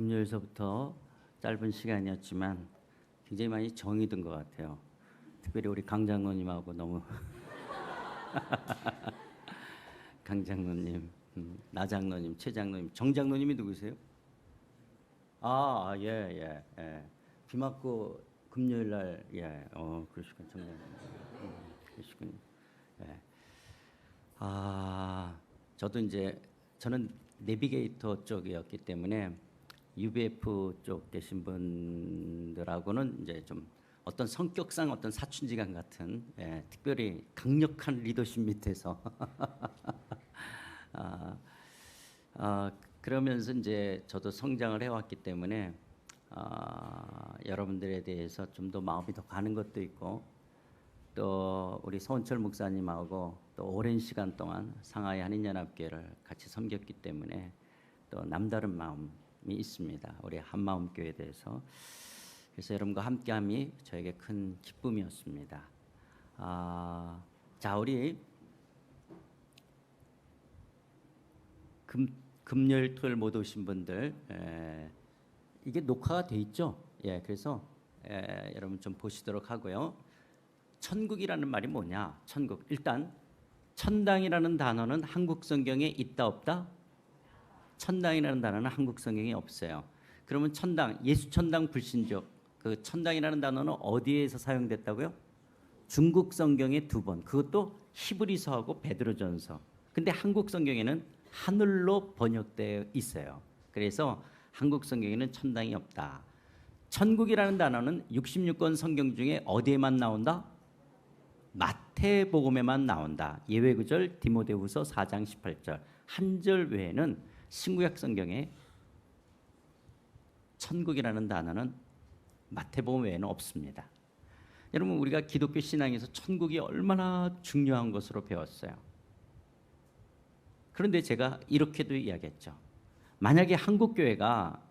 금요일서부터 짧은 시간이었지만 굉장히 많이 정이 든 것 같아요. 특별히 우리 강 장로님하고 너무 강 장로님, 나 장로님, 최 장로님, 정 장로님이 누구세요? 예. 비 맞고 금요일 날 그러시군요. 정 장로님. 그러시군요. 예. 저도 이제 저는 내비게이터 쪽이었기 때문에 UBF 쪽 계신 분들하고는 이제 좀 어떤 성격상 어떤 사춘지간 같은 특별히 강력한 리더십 밑에서 그러면서 이제 저도 성장을 해왔기 때문에 여러분들에 대해서 좀 더 마음이 더 가는 것도 있고 또 우리 서원철 목사님하고 또 오랜 시간 동안 상하이 한인연합교회를 같이 섬겼기 때문에 또 남다른 마음이 있습니다. 우리 한마음교회에 대해서. 그래서 여러분과 함께함이 저에게 큰 기쁨이었습니다. 자, 우리 금요일 토요일 못 오신 분들 이게 녹화가 돼 있죠? 그래서 여러분 좀 보시도록 하고요. 천국이라는 말이 뭐냐? 천국. 일단 천당이라는 단어는 한국 성경에 있다 없다? 천당이라는 단어는 한국 성경에 없어요. 그러면 천당, 예수 천당 불신족, 그 천당이라는 단어는 어디에서 사용됐다고요? 중국 성경에 2번. 그것도 히브리서하고 베드로전서. 근데 한국 성경에는 하늘로 번역되어 있어요. 그래서 한국 성경에는 천당이 없다. 천국이라는 단어는 66권 성경 중에 어디에만 나온다? 마태복음에만 나온다. 예외 구절 디모데후서 4장 18절. 한 절 외에는 신구약 성경에 천국이라는 단어는 마태복음 외에는 없습니다. 여러분, 우리가 기독교 신앙에서 천국이 얼마나 중요한 것으로 배웠어요. 그런데 제가 이렇게도 이야기했죠. 만약에 한국 교회가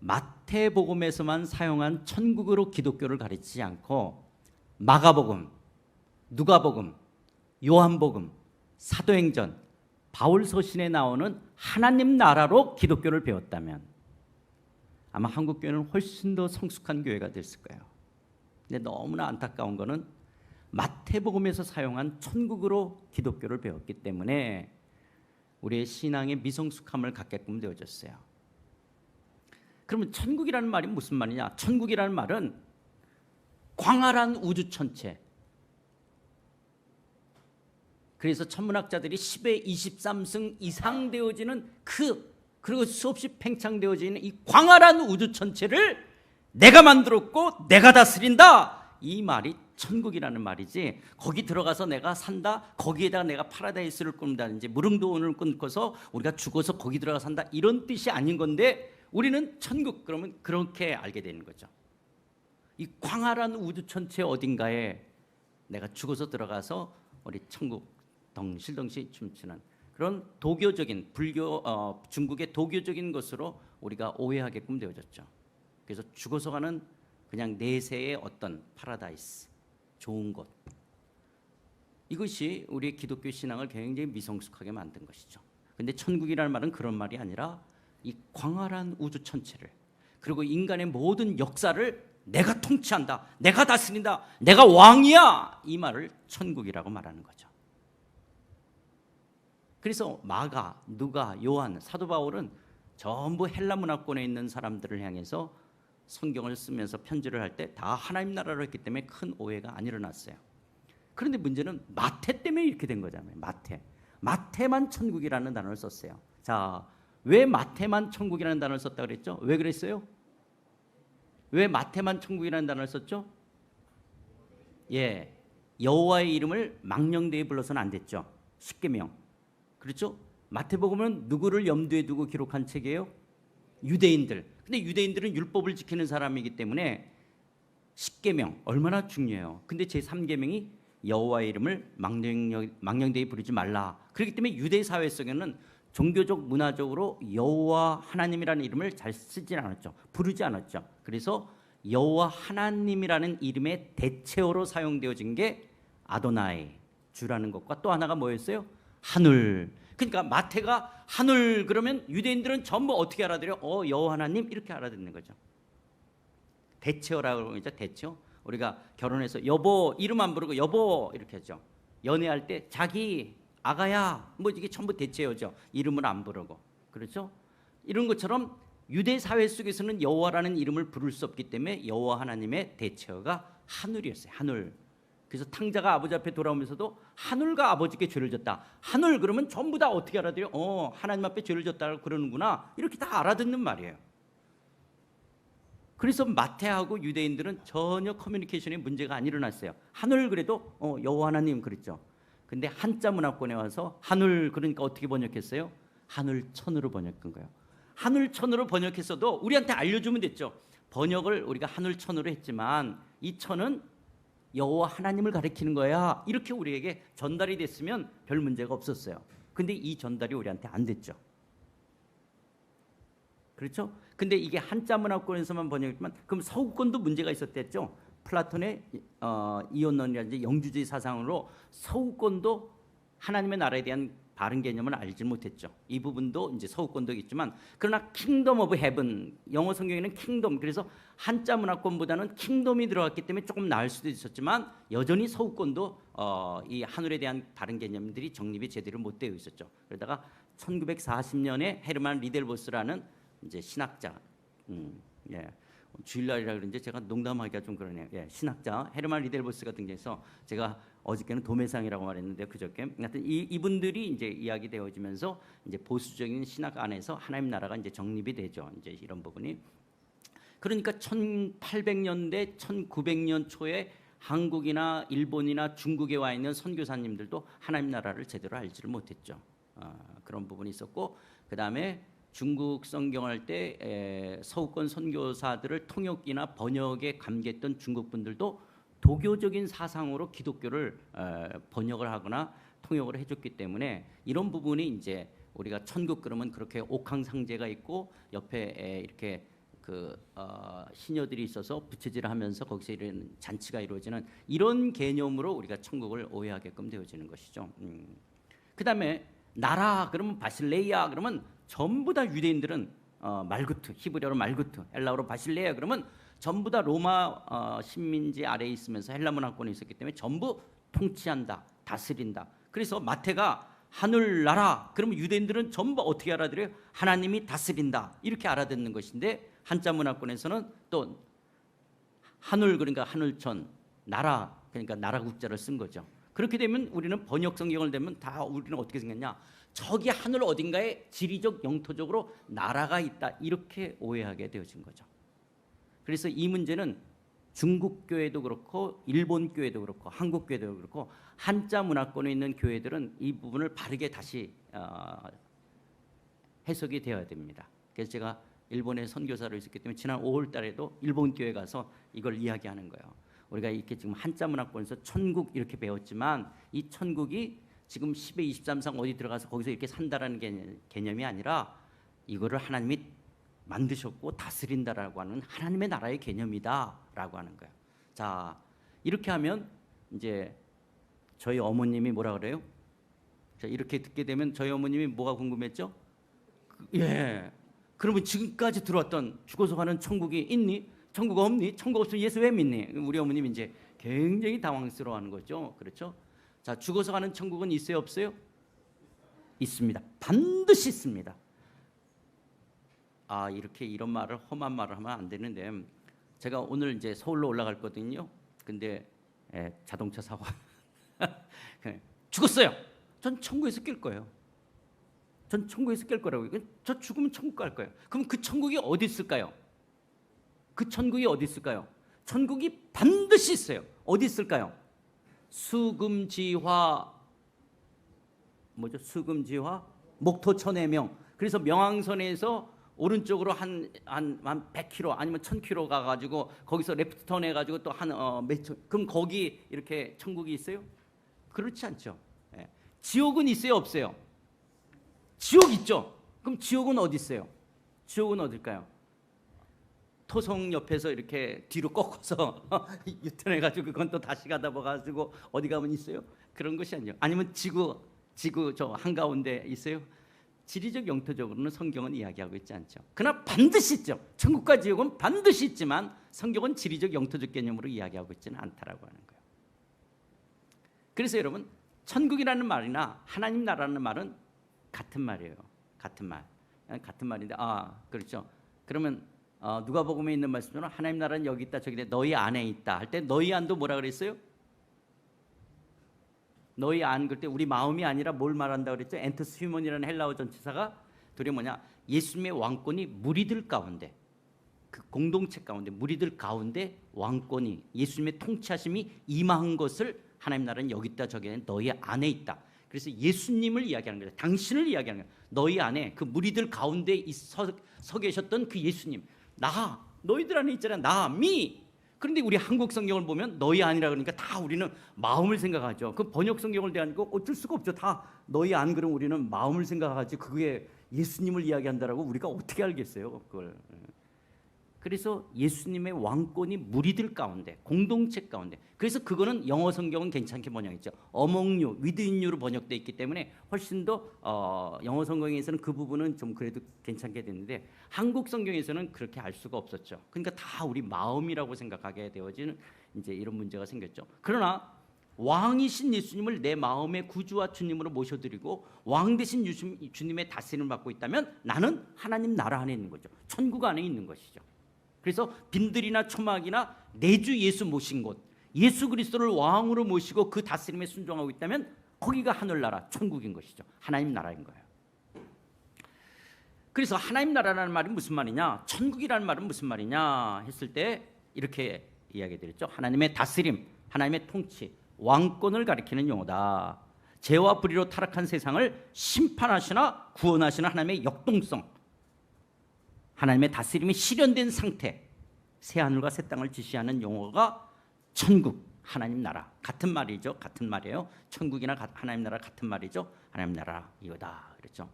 마태복음에서만 사용한 천국으로 기독교를 가르치지 않고 마가복음, 누가복음, 요한복음, 사도행전, 바울서신에 나오는 하나님 나라로 기독교를 배웠다면 아마 한국 교회는 훨씬 더 성숙한 교회가 됐을 거예요. 근데 너무나 안타까운 거는 마태복음에서 사용한 천국으로 기독교를 배웠기 때문에 우리의 신앙의 미성숙함을 갖게끔 되어졌어요. 그러면 천국이라는 말이 무슨 말이냐? 천국이라는 말은 광활한 우주 천체. 그래서 천문학자들이 10의 23승 이상 되어지는 그리고 수없이 팽창되어지는 이 광활한 우주 천체를 내가 만들었고 내가 다스린다. 이 말이 천국이라는 말이지, 거기 들어가서 내가 산다, 거기에다가 내가 파라다이스를 꾸는다든지 무릉도원을 끊고서 우리가 죽어서 거기 들어가 산다, 이런 뜻이 아닌 건데 우리는 천국 그러면 그렇게 알게 되는 거죠. 이 광활한 우주 천체 어딘가에 내가 죽어서 들어가서 우리 천국 덩실덩실 춤추는 그런 도교적인 중국의 도교적인 것으로 우리가 오해하게끔 되어졌죠. 그래서 죽어서 가는 그냥 내세의 어떤 파라다이스, 좋은 곳, 이것이 우리의 기독교 신앙을 굉장히 미성숙하게 만든 것이죠. 그런데 천국이라는 말은 그런 말이 아니라 이 광활한 우주 천체를, 그리고 인간의 모든 역사를 내가 통치한다, 내가 다스린다, 내가 왕이야, 이 말을 천국이라고 말하는 거죠. 그래서 마가, 누가, 요한, 사도 바울은 전부 헬라 문화권에 있는 사람들을 향해서 성경을 쓰면서 편지를 할 때 다 하나님 나라로 했기 때문에 큰 오해가 안 일어났어요. 그런데 문제는 마태 때문에 이렇게 된 거잖아요. 마태만 천국이라는 단어를 썼어요. 자, 왜 마태만 천국이라는 단어를 썼다 그랬죠? 왜 그랬어요? 왜 마태만 천국이라는 단어를 썼죠? 여호와의 이름을 망령되이 불러서는 안 됐죠. 십계명. 그렇죠? 마태복음은 누구를 염두에 두고 기록한 책이에요? 유대인들. 근데 유대인들은 율법을 지키는 사람이기 때문에 십계명 얼마나 중요해요. 근데 제3계명이 여호와의 이름을 망령되이 부르지 말라. 그렇기 때문에 유대 사회 속에는 종교적 문화적으로 여호와 하나님이라는 이름을 잘 쓰지 않았죠. 부르지 않았죠. 그래서 여호와 하나님이라는 이름의 대체어로 사용되어진 게 아도나이, 주라는 것과 또 하나가 뭐였어요? 하늘. 그러니까 마태가 하늘 그러면 유대인들은 전부 어떻게 알아들어요? 여호와 하나님 이렇게 알아듣는 거죠. 대체어라고 그러죠. 대체어. 우리가 결혼해서 여보 이름 안 부르고 여보 이렇게 하죠. 연애할 때 자기 아가야 뭐 이게 전부 대체어죠. 이름을 안 부르고. 그렇죠? 이런 것처럼 유대 사회 속에서는 여호와라는 이름을 부를 수 없기 때문에 여호와 하나님의 대체어가 하늘이었어요. 하늘. 그래서 탕자가 아버지 앞에 돌아오면서도 하늘과 아버지께 죄를 졌다. 하늘 그러면 전부 다 어떻게 알아들어요? 하나님 앞에 죄를 졌다고 그러는구나. 이렇게 다 알아듣는 말이에요. 그래서 마태하고 유대인들은 전혀 커뮤니케이션에 문제가 안 일어났어요. 하늘 그래도 여호와 하나님 그랬죠. 근데 한자 문화권에 와서 하늘 그러니까 어떻게 번역했어요? 하늘천으로 번역한 거예요. 하늘천으로 번역했어도 우리한테 알려주면 됐죠. 번역을 우리가 하늘천으로 했지만 이 천은 여호와 하나님을 가리키는 거야. 이렇게 우리에게 전달이 됐으면 별 문제가 없었어요. 근데 이 전달이 우리한테 안 됐죠. 그렇죠? 근데 이게 한자 문화권에서만 번역했지만 그럼 서구권도 문제가 있었댔죠. 플라톤의 이원론이라든지 영주주의 사상으로 서구권도 하나님의 나라에 대한 바른 개념을 알지 못했죠. 이 부분도 이제 서구권도 있지만 그러나 킹덤 오브 헤븐 영어 성경에는 킹덤 그래서 한자 문화권보다는 킹덤이 들어갔기 때문에 조금 나을 수도 있었지만 여전히 서구권도 이 하늘에 대한 바른 개념들이 정립이 제대로 못 되어 있었죠. 그러다가 1940년에 헤르만 리델보스라는 이제 신학자 주일날이라 그런지 제가 농담하기가 좀 그러네요. 신학자 헤르만 리델보스가 등장해서 제가 어저께는 도매상이라고 말했는데 그저께 하여튼 이분들이 이제 이야기되어지면서 이제 보수적인 신학 안에서 하나님 나라가 이제 정립이 되죠. 이제 이런 부분이 그러니까 1800년대 1900년 초에 한국이나 일본이나 중국에 와 있는 선교사님들도 하나님 나라를 제대로 알지를 못했죠. 그런 부분이 있었고 그 다음에 중국 성경할 때 서구권 선교사들을 통역이나 번역에 감개했던 중국 분들도 도교적인 사상으로 기독교를 번역을 하거나 통역을 해줬기 때문에 이런 부분이 이제 우리가 천국 그러면 그렇게 옥황상제가 있고 옆에 이렇게 시녀들이 있어서 부채질하면서 거기서 이런 잔치가 이루어지는 이런 개념으로 우리가 천국을 오해하게끔 되어지는 것이죠. 그다음에 나라 그러면 바실레이아 그러면 전부 다 유대인들은 말구트 히브리어로 말구트 헬라어로 바실레이아 그러면 전부 다 로마 식민지 아래에 있으면서 헬라 문화권에 있었기 때문에 전부 통치한다 다스린다. 그래서 마태가 하늘나라 그러면 유대인들은 전부 어떻게 알아들어요? 하나님이 다스린다 이렇게 알아듣는 것인데 한자 문화권에서는 또 하늘 그러니까 하늘천 나라 그러니까 나라 국자를 쓴 거죠. 그렇게 되면 우리는 번역 성경을 되면 다 우리는 어떻게 생겼냐? 저기 하늘 어딘가에 지리적 영토적으로 나라가 있다 이렇게 오해하게 되어진 거죠. 그래서 이 문제는 중국 교회도 그렇고 일본 교회도 그렇고 한국 교회도 그렇고 한자 문화권에 있는 교회들은 이 부분을 바르게 다시 해석이 되어야 됩니다. 그래서 제가 일본에 선교사로 있었기 때문에 지난 5월 달에도 일본 교회 가서 이걸 이야기하는 거예요. 우리가 이렇게 지금 한자 문화권에서 천국 이렇게 배웠지만 이 천국이 지금 10의 23상 어디 들어가서 거기서 이렇게 산다라는 개념이 아니라 이거를 하나님이 만드셨고 다스린다라고 하는 하나님의 나라의 개념이다라고 하는 거예요. 자, 이렇게 하면 이제 저희 어머님이 뭐라 그래요? 자, 이렇게 듣게 되면 저희 어머님이 뭐가 궁금했죠? 그러면 지금까지 들어왔던 죽어서 가는 천국이 있니? 천국 없니? 천국 없으면 예수 왜 믿니? 우리 어머님이 이제 굉장히 당황스러워하는 거죠. 그렇죠? 자, 죽어서 가는 천국은 있어요, 없어요? 있습니다. 반드시 있습니다. 이렇게 이런 말을 험한 말을 하면 안 되는데 제가 오늘 이제 서울로 올라갈 거거든요. 근데 자동차 사고 죽었어요. 전 천국에서 낄 거예요. 전 천국에서 낄 거라고. 저 죽으면 천국 갈 거예요. 그럼 그 천국이 어디 있을까요? 그 천국이 어디 있을까요? 천국이 반드시 있어요. 어디 있을까요? 수금지화 뭐죠? 수금지화 목토천의 명. 그래서 명왕선에서 오른쪽으로 한 100km 아니면 1000km 가가지고 거기서 레프트 턴 해가지고 또 그럼 거기 이렇게 천국이 있어요? 그렇지 않죠. 지옥은 있어요, 없어요? 지옥 있죠. 그럼 지옥은 어디 있어요? 지옥은 어딜까요? 토성 옆에서 이렇게 뒤로 꺾어서 유턴해가지고 그건 또 다시 가다 봐가지고 어디 가면 있어요? 그런 것이 아니에요. 아니면 지구 지구 저 한가운데 있어요. 지리적 영토적으로는 성경은 이야기하고 있지 않죠. 그러나 반드시 있죠. 천국과 지옥은 반드시 있지만 성경은 지리적 영토적 개념으로 이야기하고 있지는 않다라고 하는 거예요. 그래서 여러분, 천국이라는 말이나 하나님 나라는 말은 같은 말이에요. 같은 말인데, 그렇죠. 그러면 누가복음에 있는 말씀처럼 하나님 나라는 여기 있다 저기 있다 너희 안에 있다 할 때 너희 안도 뭐라 그랬어요? 너희 안 그럴 때 우리 마음이 아니라 뭘 말한다 그랬죠? 엔토스 휴먼이라는 헬라어 전치사가 둘이 뭐냐? 예수님의 왕권이 무리들 가운데, 그 공동체 가운데, 무리들 가운데 왕권이, 예수님의 통치하심이 임한 것을 하나님 나라는 여기 있다 저기 있다 너희 안에 있다. 그래서 예수님을 이야기하는 거예요. 당신을 이야기하는 거예요. 너희 안에 그 무리들 가운데 서 계셨던 그 예수님, 너희들 안에 있잖아, 미. 그런데 우리 한국 성경을 보면 너희 아니라 그러니까 다 우리는 마음을 생각하죠. 그 번역 성경을 대하니까 어쩔 수가 없죠. 다 너희 안 그럼 우리는 마음을 생각하지 그게 예수님을 이야기한다라고 우리가 어떻게 알겠어요, 그걸. 그래서 예수님의 왕권이 무리들 가운데, 공동체 가운데. 그래서 그거는 영어 성경은 괜찮게 번역했죠. Among you, within you로 번역되어 있기 때문에 훨씬 더 영어 성경에서는 그 부분은 좀 그래도 괜찮게 됐는데 한국 성경에서는 그렇게 알 수가 없었죠. 그러니까 다 우리 마음이라고 생각하게 되어지는 이제 이런 문제가 생겼죠. 그러나 왕이신 예수님을 내 마음의 구주와 주님으로 모셔드리고 왕 되신 주님의 다스림을 받고 있다면 나는 하나님 나라 안에 있는 거죠. 천국 안에 있는 것이죠. 그래서 빈들이나 초막이나 내주 예수 모신 곳, 예수 그리스도를 왕으로 모시고 그 다스림에 순종하고 있다면 거기가 하늘나라, 천국인 것이죠. 하나님 나라인 거예요. 그래서 하나님 나라라는 말이 무슨 말이냐, 천국이라는 말은 무슨 말이냐 했을 때 이렇게 이야기 드렸죠. 하나님의 다스림, 하나님의 통치, 왕권을 가리키는 용어다. 죄와 불의로 타락한 세상을 심판하시나 구원하시는 하나님의 역동성, 하나님의 다스림이 실현된 상태, 새 하늘과 새 땅을 지시하는 용어가 천국, 하나님 나라. 같은 말이죠. 같은 말이에요. 천국이나 하나님 나라 같은 말이죠. 하나님 나라 이거다 그랬죠.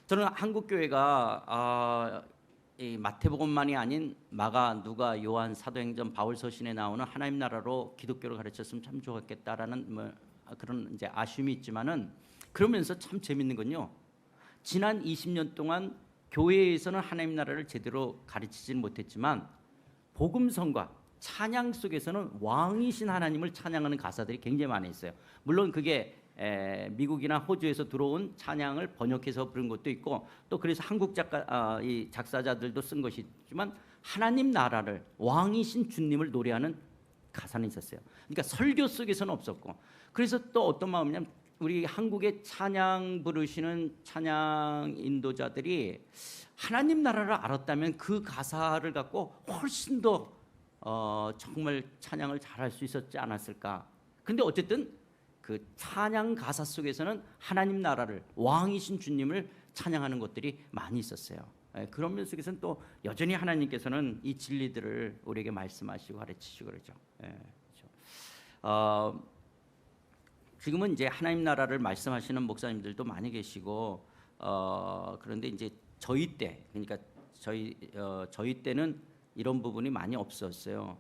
저는 한국 교회가 이 마태복음만이 아닌 마가, 누가, 요한, 사도행전, 바울 서신에 나오는 하나님 나라로 기독교를 가르쳤으면 참 좋았겠다라는 그런 이제 아쉬움이 있지만은, 그러면서 참 재밌는 건요. 지난 20년 동안 교회에서는 하나님 나라를 제대로 가르치지는 못했지만 복음성과 찬양 속에서는 왕이신 하나님을 찬양하는 가사들이 굉장히 많이 있어요. 물론 그게 미국이나 호주에서 들어온 찬양을 번역해서 부른 것도 있고, 또 그래서 한국 이 작사자들도 쓴 것이 있지만 하나님 나라를, 왕이신 주님을 노래하는 가사는 있었어요. 그러니까 설교 속에서는 없었고, 그래서 또 어떤 마음이냐면 우리 한국의 찬양 부르시는 찬양 인도자들이 하나님 나라를 알았다면 그 가사를 갖고 훨씬 더 정말 찬양을 잘할 수 있었지 않았을까. 근데 어쨌든 그 찬양 가사 속에서는 하나님 나라를, 왕이신 주님을 찬양하는 것들이 많이 있었어요. 그런 면 속에서는 또 여전히 하나님께서는 이 진리들을 우리에게 말씀하시고 가르치시고 그러죠. 그렇죠. 지금은 이제 하나님 나라를 말씀하시는 목사님들도 많이 계시고, 그런데 이제 저희 때, 그러니까 저희 때는 이런 부분이 많이 없었어요.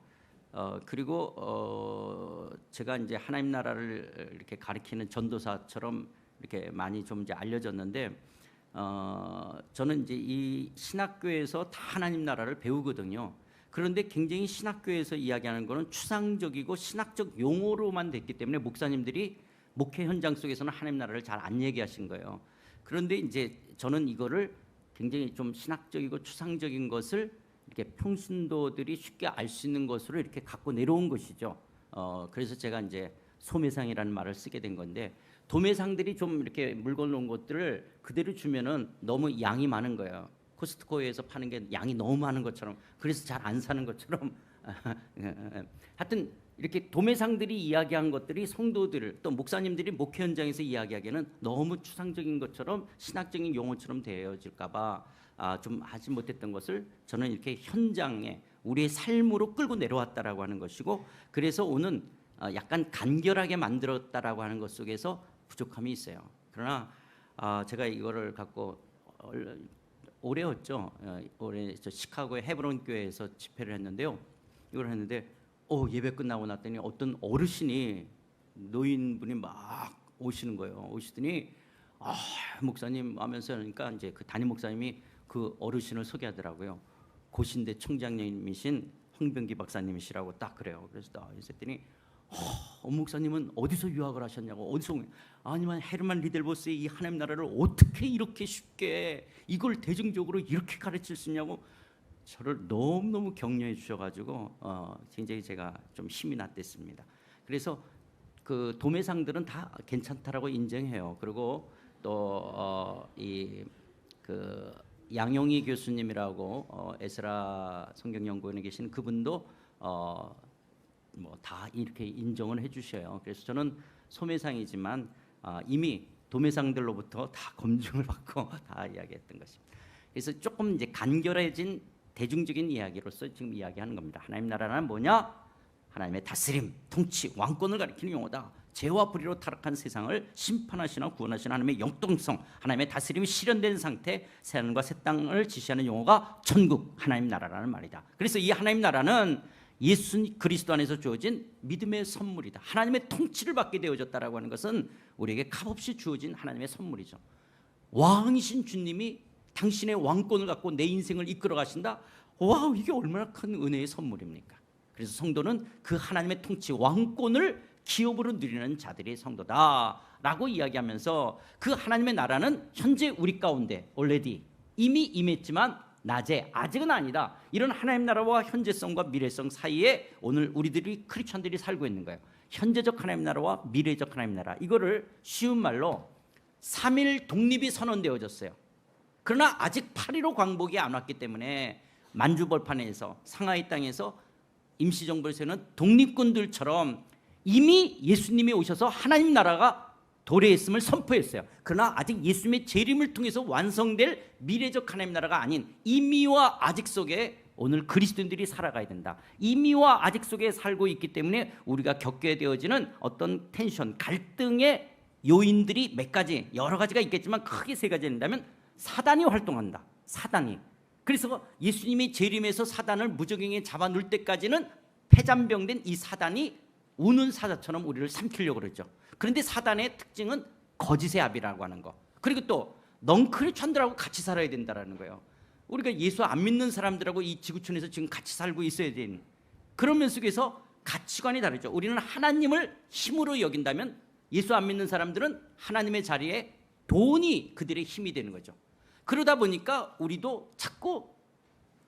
그리고 제가 이제 하나님 나라를 이렇게 가리키는 전도사처럼 이렇게 많이 좀 이제 알려졌는데, 저는 이제 이 신학교에서 다 하나님 나라를 배우거든요. 그런데 굉장히 신학교에서 이야기하는 거는 추상적이고 신학적 용어로만 됐기 때문에 목사님들이 목회 현장 속에서는 하나님 나라를 잘 안 얘기하신 거예요. 그런데 이제 저는 이거를 굉장히 좀 신학적이고 추상적인 것을 이렇게 평신도들이 쉽게 알 수 있는 것으로 이렇게 갖고 내려온 것이죠. 그래서 제가 이제 소매상이라는 말을 쓰게 된 건데, 도매상들이 좀 이렇게 물건 놓은 것들을 그대로 주면은 너무 양이 많은 거예요. 코스트코에서 파는 게 양이 너무 많은 것처럼, 그래서 잘 안 사는 것처럼 하여튼 이렇게 도매상들이 이야기한 것들이 성도들, 또 목사님들이 목회 현장에서 이야기하기에는 너무 추상적인 것처럼 신학적인 용어처럼 되어질까 봐 좀 하지 못했던 것을 저는 이렇게 현장에 우리의 삶으로 끌고 내려왔다라고 하는 것이고, 그래서 오는 약간 간결하게 만들었다라고 하는 것 속에서 부족함이 있어요. 그러나 제가 이거를 갖고 올해였죠. 올해 저 시카고의 헤브론 교회에서 집회를 했는데요. 이걸 했는데 예배 끝나고 났더니 어떤 어르신이, 노인분이 막 오시는 거예요. 오시더니 목사님 하면서 그러니까 이제 그 담임 목사님이 그 어르신을 소개하더라고요. 고신대 총장님이신 황병기 박사님이시라고 딱 그래요. 그래서 나 있었더니 목사님은 어디서 유학을 하셨냐고. 어디서 아니면 헤르만 리델보스의 이 하나님 나라를 어떻게 이렇게 쉽게 이걸 대중적으로 이렇게 가르칠 수 있냐고 저를 너무너무 격려해 주셔가지고 굉장히 제가 좀 힘이 났댔습니다. 그래서 그 도매상들은 다 괜찮다라고 인정해요. 그리고 또 이 그 양용희 교수님이라고 에스라 성경연구원에 계신 그분도 뭐 다 이렇게 인정을 해주셔요. 그래서 저는 소매상이지만 이미 도매상들로부터 다 검증을 받고 다 이야기했던 것입니다. 그래서 조금 이제 간결해진 대중적인 이야기로서 지금 이야기하는 겁니다. 하나님 나라는 뭐냐? 하나님의 다스림, 통치, 왕권을 가리키는 용어다. 죄와 불의로 타락한 세상을 심판하시나 구원하시는 하나님의 영동성, 하나님의 다스림이 실현된 상태, 새하늘과 새 땅을 지시하는 용어가 천국, 하나님 나라라는 말이다. 그래서 이 하나님 나라는 예수 그리스도 안에서 주어진 믿음의 선물이다. 하나님의 통치를 받게 되어졌다라고 하는 것은 우리에게 값없이 주어진 하나님의 선물이죠. 왕이신 주님이 당신의 왕권을 갖고 내 인생을 이끌어 가신다. 와우, 이게 얼마나 큰 은혜의 선물입니까? 그래서 성도는 그 하나님의 통치 왕권을 기업으로 누리는 자들이 성도다라고 이야기하면서 그 하나님의 나라는 현재 우리 가운데 already 이미 임했지만 낮에 아직은 아니다. 이런 하나님 나라와 현재성과 미래성 사이에 오늘 우리들이 크리스천들이 살고 있는 거예요. 현재적 하나님 나라와 미래적 하나님 나라, 이거를 쉬운 말로 3일 독립이 선언되어졌어요. 그러나 아직 8.15 광복이 안 왔기 때문에 만주벌판에서 상하이 땅에서 임시정부를 세우는 독립군들처럼 이미 예수님이 오셔서 하나님 나라가 도래했음을 선포했어요. 그러나 아직 예수님의 재림을 통해서 완성될 미래적 하나님 나라가 아닌 이미와 아직 속에 오늘 그리스도인들이 살아가야 된다. 이미와 아직 속에 살고 있기 때문에 우리가 겪게 되어지는 어떤 텐션, 갈등의 요인들이 몇 가지, 여러 가지가 있겠지만 크게 세 가지 된다면 사단이 활동한다. 사단이. 그래서 예수님이 재림해서 사단을 무적행에 잡아놓을 때까지는 폐잔병된 이 사단이 우는 사자처럼 우리를 삼키려고 그러죠. 그런데 사단의 특징은 거짓의 압이라고 하는 거. 그리고 또 넝크리천들하고 같이 살아야 된다는 거예요. 우리가 예수 안 믿는 사람들하고 이 지구촌에서 지금 같이 살고 있어야 되는 그런 면 속에서 가치관이 다르죠. 우리는 하나님을 힘으로 여긴다면 예수 안 믿는 사람들은 하나님의 자리에 돈이 그들의 힘이 되는 거죠. 그러다 보니까 우리도 자꾸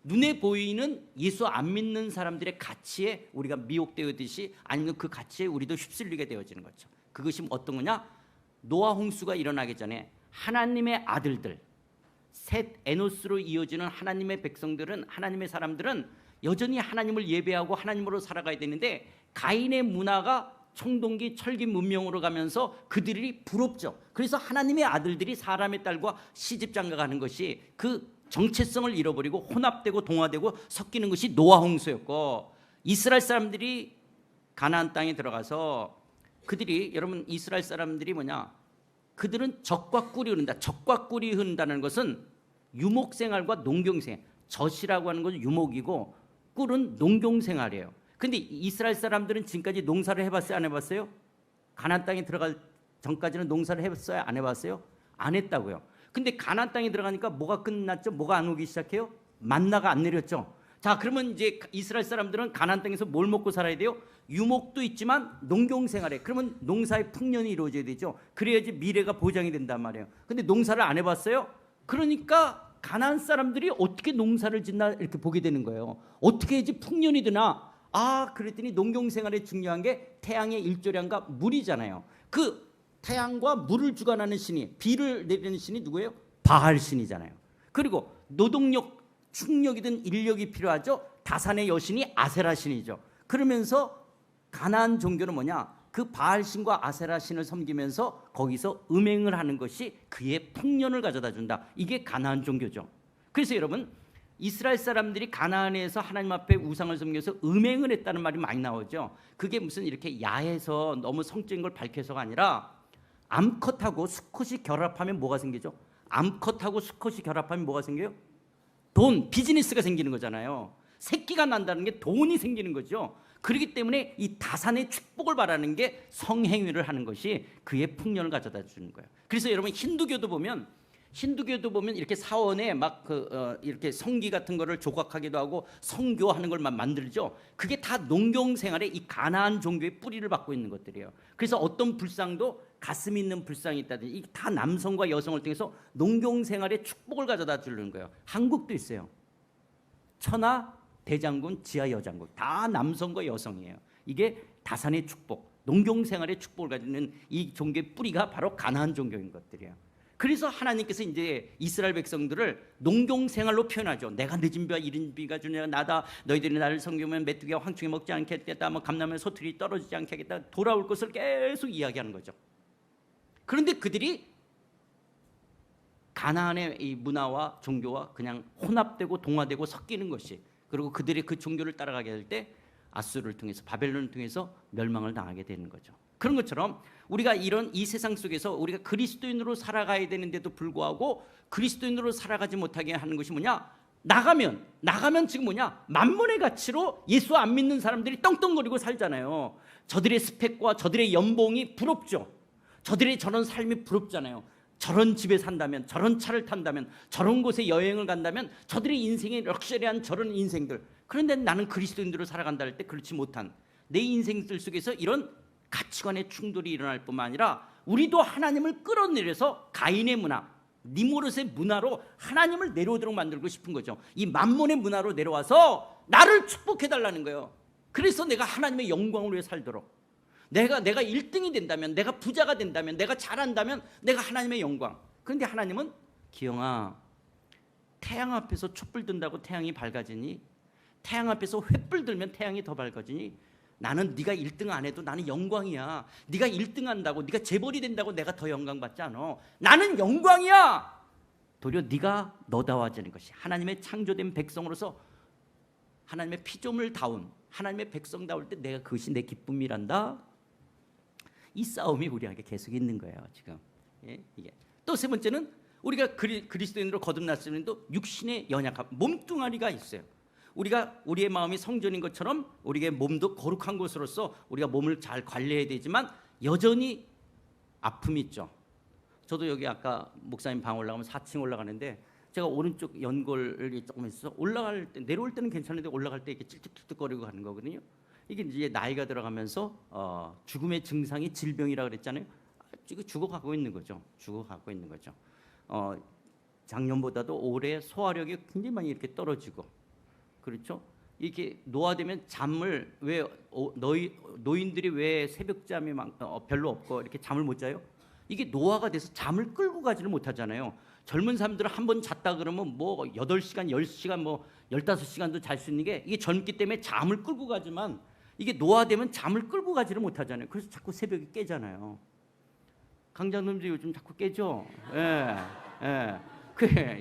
눈에 보이는 예수 안 믿는 사람들의 가치에 우리가 미혹되었듯이 아니면 그 가치에 우리도 휩쓸리게 되어지는 거죠. 그것이 어떤 거냐? 노아 홍수가 일어나기 전에 하나님의 아들들, 셋 에노스로 이어지는 하나님의 백성들은, 하나님의 사람들은 여전히 하나님을 예배하고 하나님으로 살아가야 되는데 가인의 문화가 청동기 철기 문명으로 가면서 그들이 부럽죠. 그래서 하나님의 아들들이 사람의 딸과 시집장가가는 것이 그 정체성을 잃어버리고 혼합되고 동화되고 섞이는 것이 노아 홍수였고, 이스라엘 사람들이 가나안 땅에 들어가서 그들이, 여러분 이스라엘 사람들이 뭐냐, 그들은 젖과 꿀이 흐른다. 젖과 꿀이 흐른다는 것은 유목생활과 농경생활, 젖이라고 하는 것은 유목이고 꿀은 농경생활이에요. 근데 이스라엘 사람들은 지금까지 농사를 해봤어요, 안 해봤어요? 가나안 땅에 들어갈 전까지는 농사를 해봤어요, 안 해봤어요? 안 했다고요. 근데 가나안 땅에 들어가니까 뭐가 끝났죠? 뭐가 안 오기 시작해요? 만나가 안 내렸죠. 자, 그러면 이제 이스라엘 사람들은 가나안 땅에서 뭘 먹고 살아야 돼요? 유목도 있지만 농경생활에, 그러면 농사의 풍년이 이루어져야 되죠. 그래야지 미래가 보장이 된단 말이에요. 근데 농사를 안 해봤어요? 그러니까 가나안 사람들이 어떻게 농사를 짓나 이렇게 보게 되는 거예요. 어떻게 해야지 풍년이 되나? 그랬더니 농경생활에 중요한 게 태양의 일조량과 물이잖아요. 그 태양과 물을 주관하는 신이, 비를 내리는 신이 누구예요? 바알 신이잖아요. 그리고 노동력, 충력이든 인력이 필요하죠. 다산의 여신이 아세라 신이죠. 그러면서 가나안 종교는 뭐냐? 그 바알 신과 아세라 신을 섬기면서 거기서 음행을 하는 것이 그의 풍년을 가져다 준다. 이게 가나안 종교죠. 그래서 여러분, 이스라엘 사람들이 가나안에서 하나님 앞에 우상을 섬겨서 음행을 했다는 말이 많이 나오죠. 그게 무슨 이렇게 야해서 너무 성적인 걸 밝혀서가 아니라, 암컷하고 수컷이 결합하면 뭐가 생기죠? 암컷하고 수컷이 결합하면 뭐가 생겨요? 돈, 비즈니스가 생기는 거잖아요. 새끼가 난다는 게 돈이 생기는 거죠. 그렇기 때문에 이 다산의 축복을 바라는 게 성행위를 하는 것이 그의 풍년을 가져다 주는 거예요. 그래서 여러분 힌두교도 보면 이렇게 사원에 막 이렇게 성기 같은 거를 조각하기도 하고 성교하는 걸 만들죠. 그게 다 농경 생활의 이 가나안 종교의 뿌리를 받고 있는 것들이에요. 그래서 어떤 불상도 가슴 있는 불상이 있다든지 이게 다 남성과 여성을 통해서 농경 생활의 축복을 가져다 주는 거예요. 한국도 있어요. 천하 대장군, 지하 여장군 다 남성과 여성이에요. 이게 다산의 축복, 농경 생활의 축복을 가지는 이 종교의 뿌리가 바로 가나안 종교인 것들이에요. 그래서 하나님께서 이제 이스라엘 백성들을 농경 생활로 표현하죠. 내가 늦은 비와 이른 비가 주냐 나다. 너희들이 나를 섬기면 메뚜기와 황충이 먹지 않겠다. 뭐 감나무에 소틀이 떨어지지 않게 하겠다. 돌아올 것을 계속 이야기하는 거죠. 그런데 그들이 가나안의 이 문화와 종교와 그냥 혼합되고 동화되고 섞이는 것이, 그리고 그들이 그 종교를 따라가게 될 때 아수르를 통해서 바벨론을 통해서 멸망을 당하게 되는 거죠. 그런 것처럼 우리가 이런 이 세상 속에서 우리가 그리스도인으로 살아가야 되는데도 불구하고 그리스도인으로 살아가지 못하게 하는 것이 뭐냐? 나가면 지금 뭐냐? 만몬의 가치로 예수 안 믿는 사람들이 떵떵거리고 살잖아요. 저들의 스펙과 저들의 연봉이 부럽죠. 저들의 저런 삶이 부럽잖아요. 저런 집에 산다면, 저런 차를 탄다면, 저런 곳에 여행을 간다면 저들의 인생의 럭셔리한 저런 인생들. 그런데 나는 그리스도인으로 살아간다 할 때 그렇지 못한 내 인생들 속에서 이런 가치관의 충돌이 일어날 뿐만 아니라 우리도 하나님을 끌어내려서 가인의 문화, 니모롯의 문화로 하나님을 내려오도록 만들고 싶은 거죠. 이 만몬의 문화로 내려와서 나를 축복해달라는 거예요. 그래서 내가 하나님의 영광을 위해 살도록, 내가 1등이 된다면, 내가 부자가 된다면, 내가 잘한다면 내가 하나님의 영광. 그런데 하나님은 기영아, 태양 앞에서 촛불 든다고 태양이 밝아지니? 태양 앞에서 횃불 들면 태양이 더 밝아지니? 나는 네가 1등 안 해도 나는 영광이야. 네가 1등 한다고, 네가 재벌이 된다고 내가 더 영광 받지 않아. 나는 영광이야. 도리어 네가 너다워지는 것이, 하나님의 창조된 백성으로서 하나님의 피조물 다운 하나님의 백성다울 때 내가 그것이 내 기쁨이란다. 이 싸움이 우리에게 계속 있는 거예요 지금. 이게 또 세 번째는 우리가 그리스도인으로 거듭났으면 또 육신의 연약함, 몸뚱아리가 있어요. 우리의 마음이 성전인 것처럼 우리의 몸도 거룩한 곳으로서 우리가 몸을 잘 관리해야 되지만 여전히 아픔이 있죠. 저도 여기 아까 목사님 방 올라가면 4층 올라가는데 제가 오른쪽 연골이 조금 있어서 올라갈 때, 내려올 때는 괜찮은데 올라갈 때 이렇게 찔찔찔찔거리고 가는 거거든요. 이게 이제 나이가 들어가면서 죽음의 증상이 질병이라고 그랬잖아요. 죽어가고 있는 거죠. 작년보다도 올해 소화력이 굉장히 많이 이렇게 떨어지고, 그렇죠? 이렇게 노화되면 잠을 왜 노인들이 왜 새벽잠이 별로 없고 이렇게 잠을 못 자요? 이게 노화가 돼서 잠을 끌고 가지를 못하잖아요. 젊은 사람들은 한 번 잤다 그러면 뭐 8시간, 10시간, 뭐 15시간도 잘 수 있는 게 이게 젊기 때문에 잠을 끌고 가지만 이게 노화되면 잠을 끌고 가지를 못하잖아요. 그래서 자꾸 새벽에 깨잖아요. 강장놈들이 요즘 자꾸 깨죠. 그래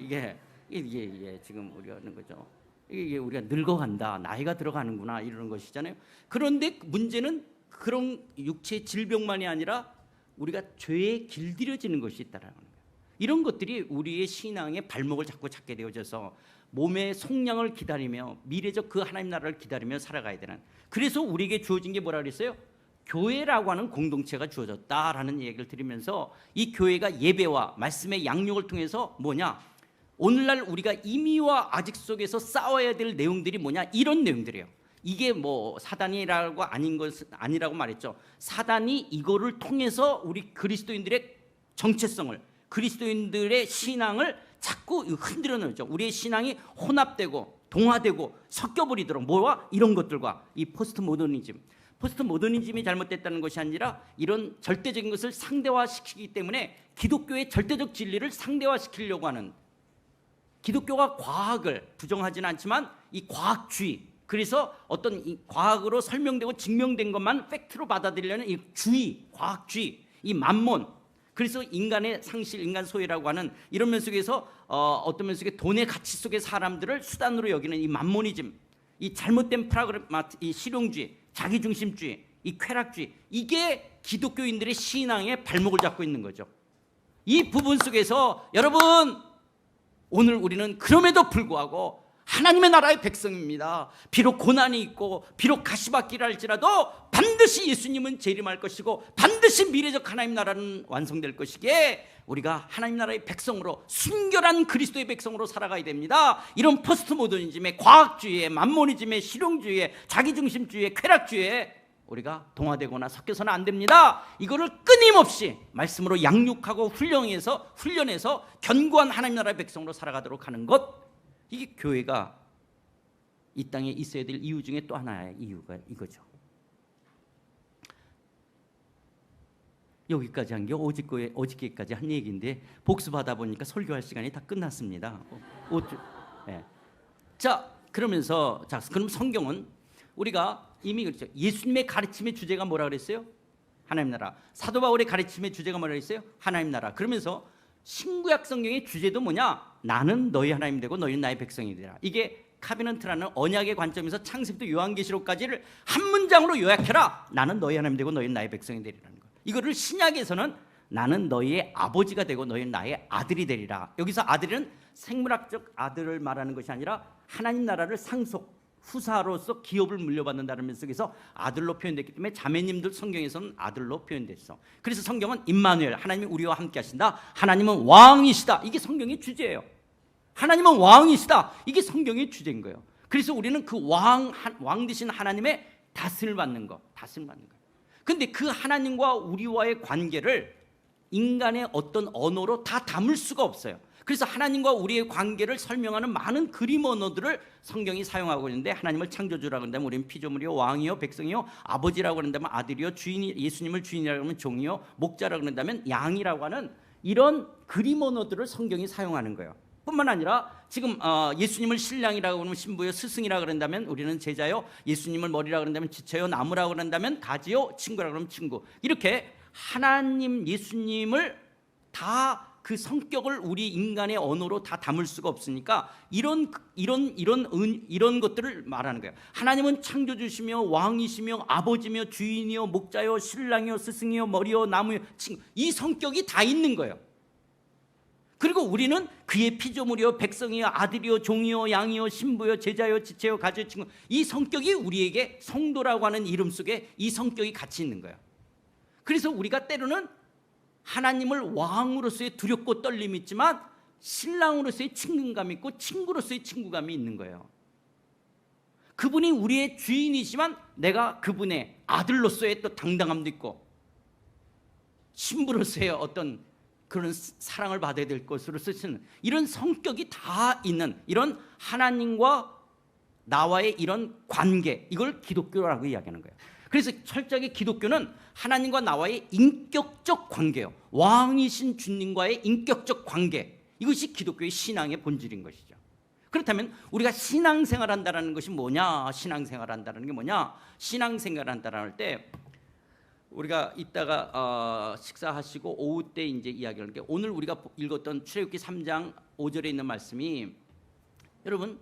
이게 지금 우리가 하는 거죠. 이게 우리가 늙어간다, 나이가 들어가는구나 이러는 것이잖아요. 그런데 문제는 그런 육체의 질병만이 아니라 우리가 죄에 길들여지는 것이 있다라는 거예요. 이런 것들이 우리의 신앙의 발목을 자꾸 잡게 되어져서 몸의 속량을 기다리며 미래적 그 하나님 나라를 기다리며 살아가야 되는, 그래서 우리에게 주어진 게 뭐라 그랬어요? 교회라고 하는 공동체가 주어졌다라는 얘기를 드리면서 이 교회가 예배와 말씀의 양육을 통해서 뭐냐? 오늘날 우리가 임의와 아직 속에서 싸워야 될 내용들이 뭐냐? 이런 내용들이에요. 이게 뭐 사단이라고 아니라고 말했죠. 사단이 이거를 통해서 우리 그리스도인들의 정체성을, 그리스도인들의 신앙을 자꾸 흔들어 놓죠. 우리의 신앙이 혼합되고 동화되고 섞여버리도록, 뭐와 이런 것들과 이 포스트 모더니즘이 잘못됐다는 것이 아니라 이런 절대적인 것을 상대화시키기 때문에 기독교의 절대적 진리를 상대화시키려고 하는, 기독교가 과학을 부정하지는 않지만 이 과학주의, 그래서 어떤 이 과학으로 설명되고 증명된 것만 팩트로 받아들이려는 이 주의, 과학주의, 이 만몬, 그래서 인간의 상실, 인간 소외라고 하는 이런 면 속에서 어떤 면 속에 돈의 가치 속의 사람들을 수단으로 여기는 이 만모니즘, 이 잘못된 이 실용주의, 자기중심주의, 이 쾌락주의, 이게 기독교인들의 신앙의 발목을 잡고 있는 거죠. 이 부분 속에서 여러분, 오늘 우리는 그럼에도 불구하고 하나님의 나라의 백성입니다. 비록 고난이 있고 비록 가시밭길을 할지라도 반드시 예수님은 재림할 것이고 반드시 미래적 하나님 나라는 완성될 것이기에 우리가 하나님 나라의 백성으로 순결한 그리스도의 백성으로 살아가야 됩니다. 이런 포스트 모더니즘의 과학주의에 만모니즘의 실용주의에 자기중심주의에 쾌락주의에 우리가 동화되거나 섞여서는 안 됩니다. 이거를 끊임없이 말씀으로 양육하고 훈련해서 견고한 하나님 나라의 백성으로 살아가도록 하는 것, 이게 교회가 이 땅에 있어야 될 이유 중에 또 하나의 이유가 이거죠. 여기까지 한 게 어저께까지 한 얘기인데 복습하다 보니까 설교할 시간이 다 끝났습니다. 네. 자, 그러면서 그럼 성경은 우리가 이미 그렇죠. 예수님의 가르침의 주제가 뭐라 그랬어요? 하나님 나라. 사도 바울의 가르침의 주제가 뭐라 그랬어요? 하나님 나라. 그러면서 신구약 성경의 주제도 뭐냐? 나는 너희 하나님 되고 너희는 나의 백성이 되라. 이게 카비넌트라는 언약의 관점에서 창세기부터 요한계시록까지를 한 문장으로 요약해라. 나는 너희 하나님 되고 너희는 나의 백성이 되리라는 거. 이거를 신약에서는 나는 너희의 아버지가 되고 너희는 나의 아들이 되리라. 여기서 아들은 생물학적 아들을 말하는 것이 아니라 하나님 나라를 상속 후사로서 기업을 물려받는다는 면 속에서 아들로 표현됐기 때문에 자매님들 성경에서는 아들로 표현됐어. 그래서 성경은 임마누엘, 하나님이 우리와 함께 하신다. 하나님은 왕이시다. 이게 성경의 주제예요. 하나님은 왕이시다. 이게 성경의 주제인 거예요. 그래서 우리는 그 왕 되신 하나님의 다스림을 받는 거. 근데 그 하나님과 우리와의 관계를 인간의 어떤 언어로 다 담을 수가 없어요. 그래서 하나님과 우리의 관계를 설명하는 많은 그림 언어들을 성경이 사용하고 있는데, 하나님을 창조주라고 한다면 우리는 피조물이요 왕이요 백성이요 아버지라고 한다면 아들이요 주인이, 예수님을 주인이라고 하면 종이요 목자라고 한다면 양이라고 하는 이런 그림 언어들을 성경이 사용하는 거예요. 뿐만 아니라 지금 예수님을 신랑이라고 하면 신부요, 스승이라고 한다면 우리는 제자요, 예수님을 머리라고 한다면 지체요, 나무라고 한다면 가지요, 친구라고 하면 친구. 이렇게 하나님 예수님을 다 그 성격을 우리 인간의 언어로 다 담을 수가 없으니까 이런 것들을 말하는 거예요. 하나님은 창조주시며 왕이시며 아버지며 주인이요 목자요 신랑이요 스승이요 머리요 나무요 친구, 이 성격이 다 있는 거예요. 그리고 우리는 그의 피조물이요 백성이요 아들이요 종이요 양이요 신부요 제자요 지체요 가지요 친구, 이 성격이 우리에게 성도라고 하는 이름 속에 이 성격이 같이 있는 거예요. 그래서 우리가 때로는 하나님을 왕으로서의 두렵고 떨림이 있지만 신랑으로서의 친근감이 있고 친구로서의 친구감이 있는 거예요. 그분이 우리의 주인이지만 내가 그분의 아들로서의 또 당당함도 있고 신부로서의 어떤 그런 사랑을 받아야 될 것으로 쓰시는 이런 성격이 다 있는 이런 하나님과 나와의 이런 관계, 이걸 기독교라고 이야기하는 거예요. 그래서 철저하게 기독교는 하나님과 나와의 인격적 관계예요. 왕이신 주님과의 인격적 관계, 이것이 기독교의 신앙의 본질인 것이죠. 그렇다면 우리가 신앙생활한다는 것이 뭐냐? 신앙생활한다는 게 뭐냐? 신앙생활한다는 할 때 우리가 이따가 식사하시고 오후 때 이제 이야기를 하는 게, 오늘 우리가 읽었던 출애굽기 3장 5절에 있는 말씀이, 여러분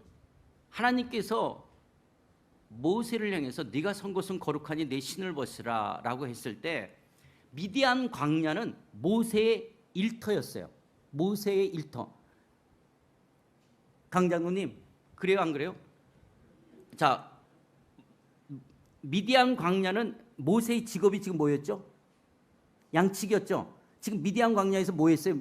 하나님께서 모세를 향해서 네가 선 곳은 거룩하니 내 신을 벗으라 라고 했을 때 미디안 광야는 모세의 일터였어요. 모세의 일터. 강 장로님, 그래요 안 그래요? 자, 미디안 광야는 모세의 직업이 지금 뭐였죠? 양치기였죠. 지금 미디안 광야에서 뭐 했어요?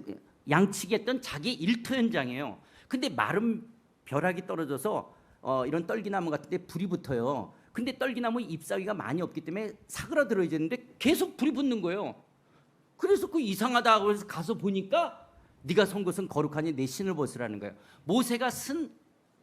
양치기했던 자기 일터 현장이에요. 근데 마른 벼락이 떨어져서 이런 떨기나무 같은 데 불이 붙어요. 근데 떨기나무 잎사귀가 많이 없기 때문에 사그라들어야 되는데 계속 불이 붙는 거예요. 그래서 그 이상하다고 해서 가서 보니까 네가 선 곳은 거룩하니 내 신을 벗으라는 거예요. 모세가 쓴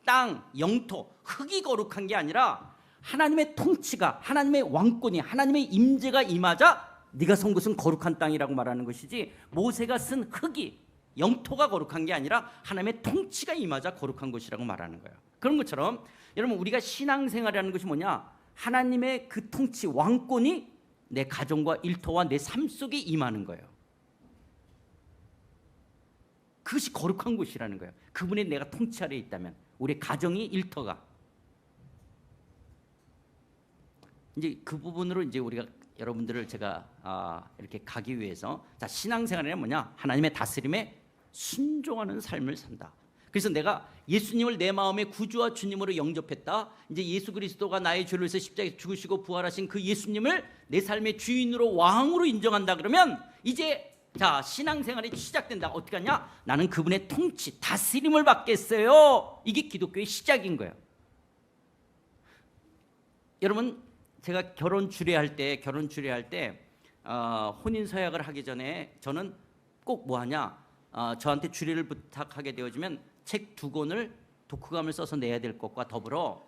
땅, 영토, 흙이 거룩한 게 아니라 하나님의 통치가, 하나님의 왕권이, 하나님의 임재가 임하자 네가 선 곳은 거룩한 땅이라고 말하는 것이지, 모세가 쓴 흙이, 영토가 거룩한 게 아니라 하나님의 통치가 임하자 거룩한 것이라고 말하는 거예요. 그런 것처럼 여러분 우리가 신앙생활이라는 것이 뭐냐? 하나님의 그 통치, 왕권이 내 가정과 일터와 내 삶 속에 임하는 거예요. 그것이 거룩한 곳이라는 거예요. 그분의 내가 통치 아래에 있다면, 우리 가정이, 일터가. 이제 그 부분으로 이제 우리가 여러분들을 제가 이렇게 가기 위해서, 자, 신앙생활이란 뭐냐? 하나님의 다스림에 순종하는 삶을 산다. 그래서 내가 예수님을 내 마음의 구주와 주님으로 영접했다. 이제 예수 그리스도가 나의 죄를 위해서 십자가에 죽으시고 부활하신 그 예수님을 내 삶의 주인으로 왕으로 인정한다 그러면 이제 자, 신앙생활이 시작된다. 어떻게 하냐? 나는 그분의 통치, 다스림을 받겠어요. 이게 기독교의 시작인 거예요. 여러분, 제가 결혼 주례할 때 혼인 서약을 하기 전에 저는 꼭 뭐 하냐? 저한테 주례를 부탁하게 되어지면 책 2권을 독후감을 써서 내야 될 것과 더불어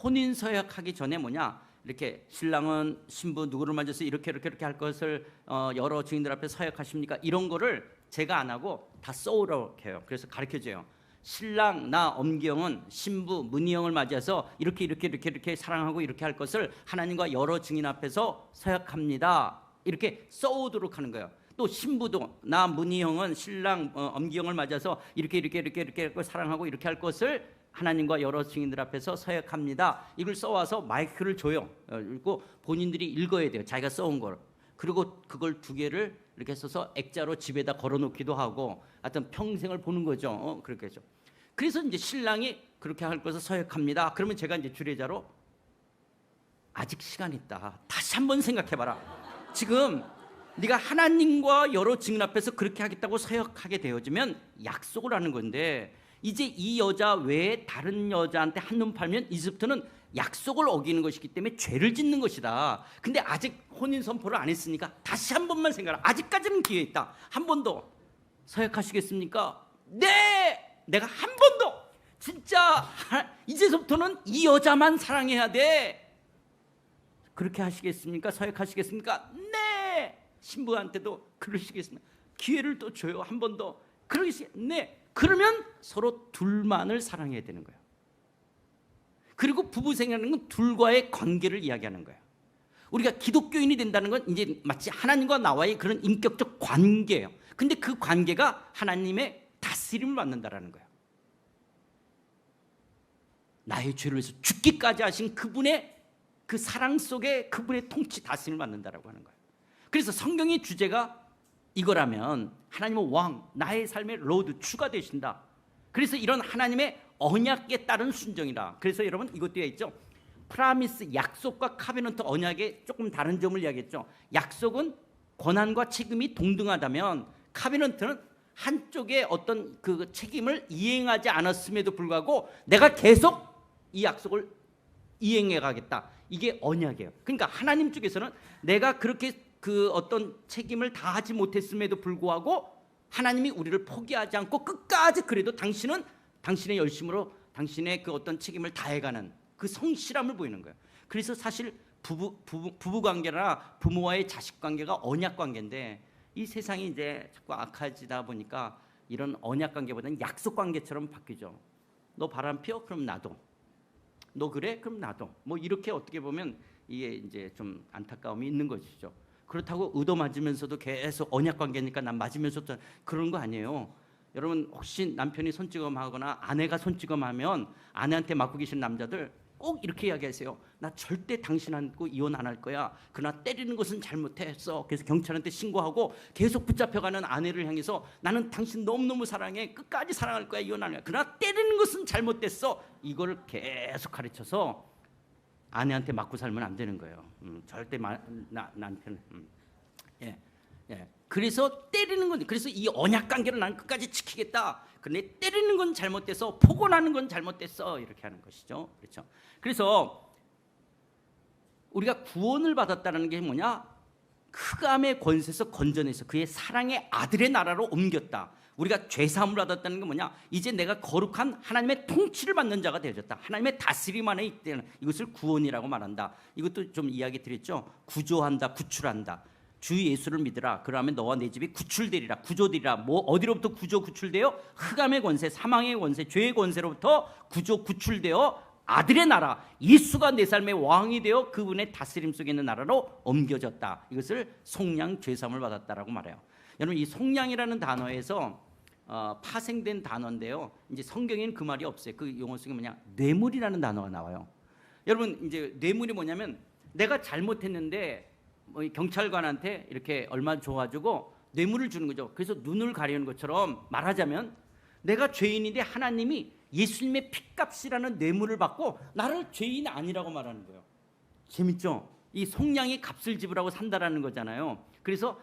혼인 서약하기 전에 뭐냐? 이렇게 신랑은 신부 누구를 만져서 이렇게 할 것을 여러 증인들 앞에 서약하십니까? 이런 거를 제가 안 하고 다 써오라고 해요. 그래서 가르쳐줘요. 신랑 나 엄기영은 신부 문희영을 맞이해서 이렇게 사랑하고 이렇게 할 것을 하나님과 여러 증인 앞에서 서약합니다. 이렇게 써오도록 하는 거예요. 또 신부도 나 문희영은 신랑 엄기영을 맞아서 이렇게 사랑하고 이렇게 할 것을 하나님과 여러 증인들 앞에서 서약합니다. 이걸 써와서 마이크를 줘요. 그리고 본인들이 읽어야 돼요. 자기가 써온 걸. 그리고 그걸 2개를 이렇게 써서 액자로 집에다 걸어놓기도 하고, 하여튼 평생을 보는 거죠. 그렇게 하죠. 그래서 이제 신랑이 그렇게 할 것을 서약합니다. 그러면 제가 이제 주례자로 아직 시간 있다. 다시 한번 생각해봐라. 지금 네가 하나님과 여러 증인 앞에서 그렇게 하겠다고 서약하게 되어지면 약속을 하는 건데, 이제 이 여자 외에 다른 여자한테 한눈 팔면 이제부터는 약속을 어기는 것이기 때문에 죄를 짓는 것이다. 근데 아직 혼인 선포를 안 했으니까 다시 한 번만 생각하라. 아직까지는 기회 있다. 한 번 더 서약하시겠습니까? 네! 내가 한 번 더 진짜 이제부터는 이 여자만 사랑해야 돼. 그렇게 하시겠습니까? 서약하시겠습니까? 네! 신부한테도 그러시겠습니까? 기회를 또 줘요. 한 번 더. 네. 그러면 서로 둘만을 사랑해야 되는 거예요. 그리고 부부 생활하는 건 둘과의 관계를 이야기하는 거예요. 우리가 기독교인이 된다는 건 이제 마치 하나님과 나와의 그런 인격적 관계예요. 근데 그 관계가 하나님의 다스림을 받는다라는 거예요. 나의 죄를 위해서 죽기까지 하신 그분의 그 사랑 속에 그분의 통치 다스림을 받는다라고 하는 거예요. 그래서 성경의 주제가 이거라면 하나님은 왕, 나의 삶의 로드, 주가 되신다. 그래서 이런 하나님의 언약에 따른 순종이다. 그래서 여러분 이것 되어 있죠. 프라미스, 약속과 카베넌트, 언약의 조금 다른 점을 이야기했죠. 약속은 권한과 책임이 동등하다면 카베넌트는 한쪽의 어떤 그 책임을 이행하지 않았음에도 불구하고 내가 계속 이 약속을 이행해 가겠다. 이게 언약이에요. 그러니까 하나님 쪽에서는 내가 그렇게 그 어떤 책임을 다하지 못했음에도 불구하고 하나님이 우리를 포기하지 않고 끝까지 그래도 당신은 당신의 열심으로 당신의 그 어떤 책임을 다해가는 그 성실함을 보이는 거예요. 그래서 사실 부부 관계나 부모와의 자식 관계가 언약 관계인데, 이 세상이 이제 자꾸 악해지다 보니까 이런 언약 관계보다는 약속 관계처럼 바뀌죠. 너 바람 피워? 그럼 나도. 너 그래? 그럼 나도. 뭐 이렇게 어떻게 보면 이게 이제 좀 안타까움이 있는 것이죠. 그렇다고 의도 맞으면서도 계속 언약 관계니까 난 맞으면서도 그런 거 아니에요. 여러분 혹시 남편이 손찌검하거나 아내가 손찌검하면 아내한테 맡고 계신 남자들 꼭 이렇게 이야기하세요. 나 절대 당신하고 이혼 안 할 거야. 그러나 때리는 것은 잘못했어. 그래서 경찰한테 신고하고 계속 붙잡혀가는 아내를 향해서 나는 당신 너무너무 사랑해. 끝까지 사랑할 거야. 이혼 안 할 거야. 그러나 때리는 것은 잘못됐어. 이걸 계속 가르쳐서 아내한테 맞고 살면 안 되는 거예요. 절대 남편. 예. 그래서 때리는 건, 그래서 이 언약 관계를 나는 끝까지 지키겠다. 그런데 때리는 건 잘못돼서 폭언하는 건 잘못됐어. 이렇게 하는 것이죠. 그렇죠. 그래서 우리가 구원을 받았다는 게 뭐냐? 흑암의 권세에서 건져내서 그의 사랑의 아들의 나라로 옮겼다. 우리가 죄사함을 받았다는 게 뭐냐? 이제 내가 거룩한 하나님의 통치를 받는 자가 되어졌다. 하나님의 다스림 안에 있다는, 이것을 구원이라고 말한다. 이것도 좀 이야기 드렸죠. 구조한다, 구출한다. 주 예수를 믿으라. 그러면 너와 내 집이 구출되리라, 구조되리라. 뭐 어디로부터 구출되어? 흑암의 권세, 사망의 권세, 죄의 권세로부터 구출되어 아들의 나라, 예수가 내 삶의 왕이 되어 그분의 다스림 속에 있는 나라로 옮겨졌다. 이것을 속량 죄사함을 받았다라고 말해요. 여러분 이 속량이라는 단어에서 파생된 단어인데요. 이제 성경에는 그 말이 없어요. 그 용어 속에 뭐냐? 뇌물이라는 단어가 나와요. 여러분 이제 뇌물이 뭐냐면 내가 잘못했는데 경찰관한테 이렇게 얼마 줘가지고 뇌물을 주는 거죠. 그래서 눈을 가리는 것처럼 말하자면 내가 죄인인데 하나님이 예수님의 핏값이라는 뇌물을 받고 나를 죄인 아니라고 말하는 거예요. 재밌죠? 이 속량의 값을 지불하고 산다라는 거잖아요. 그래서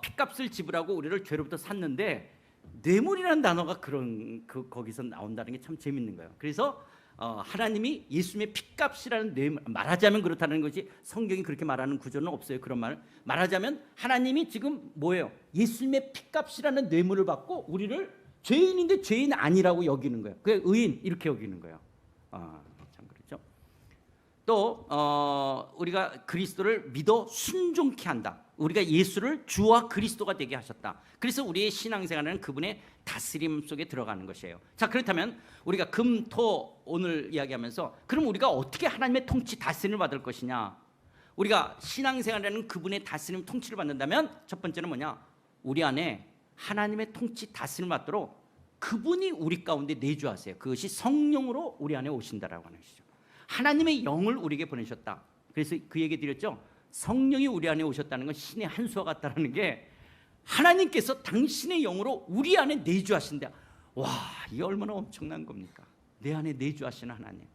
핏값을 지불하고 우리를 죄로부터 샀는데 뇌물이라는 단어가 거기서 나온다는 게 참 재밌는 거예요. 그래서 하나님이 예수님의 핏값이라는 뇌물, 말하자면 그렇다는 것이 성경이 그렇게 말하는 구조는 없어요. 그런 말 말하자면 하나님이 지금 뭐예요? 예수님의 핏값이라는 뇌물을 받고 우리를 죄인인데 죄인 아니라고 여기는 거예요. 그 의인 이렇게 여기는 거예요. 참 그렇죠. 또 우리가 그리스도를 믿어 순종케 한다. 우리가 예수를 주와 그리스도가 되게 하셨다. 그래서 우리의 신앙생활은 그분의 다스림 속에 들어가는 것이에요. 자, 그렇다면 우리가 금, 토 오늘 이야기하면서 그럼 우리가 어떻게 하나님의 통치 다스림을 받을 것이냐? 우리가 신앙생활에는 그분의 다스림 통치를 받는다면 첫 번째는 뭐냐? 우리 안에 하나님의 통치 다스림을 받도록 그분이 우리 가운데 내주하세요. 그것이 성령으로 우리 안에 오신다라고 하는 것이죠. 하나님의 영을 우리에게 보내셨다. 그래서 그 얘기 드렸죠. 성령이 우리 안에 오셨다는 건 신의 한 수와 같다는 게 하나님께서 당신의 영으로 우리 안에 내주하신다. 와, 이게 얼마나 엄청난 겁니까? 내 안에 내주하시는 하나님.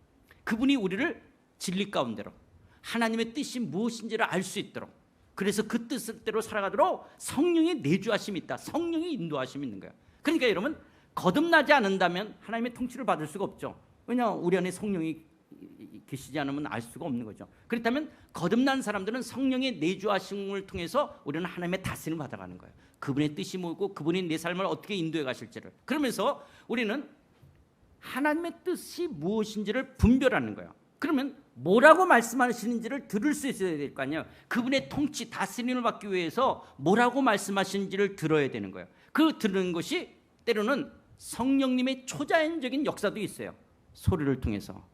그분이 우리를 진리 가운데로 하나님의 뜻이 무엇인지를 알 수 있도록, 그래서 그 뜻대로 살아가도록 성령의 내주하심이 있다. 성령의 인도하심이 있는 거예요. 그러니까 여러분, 거듭나지 않는다면 하나님의 통치를 받을 수가 없죠. 왜냐하면 우리 안에 성령이 계시지 않으면 알 수가 없는 거죠. 그렇다면 거듭난 사람들은 성령의 내주하심을 통해서 우리는 하나님의 다스림을 받아가는 거예요. 그분의 뜻이 뭐고 그분이 내 삶을 어떻게 인도해 가실지를. 그러면서 우리는 하나님의 뜻이 무엇인지를 분별하는 거예요. 그러면 뭐라고 말씀하시는지를 들을 수 있어야 될 거 아니에요. 그분의 통치 다스림을 받기 위해서 뭐라고 말씀하시는지를 들어야 되는 거예요. 그 들은 것이 때로는 성령님의 초자연적인 역사도 있어요. 소리를 통해서.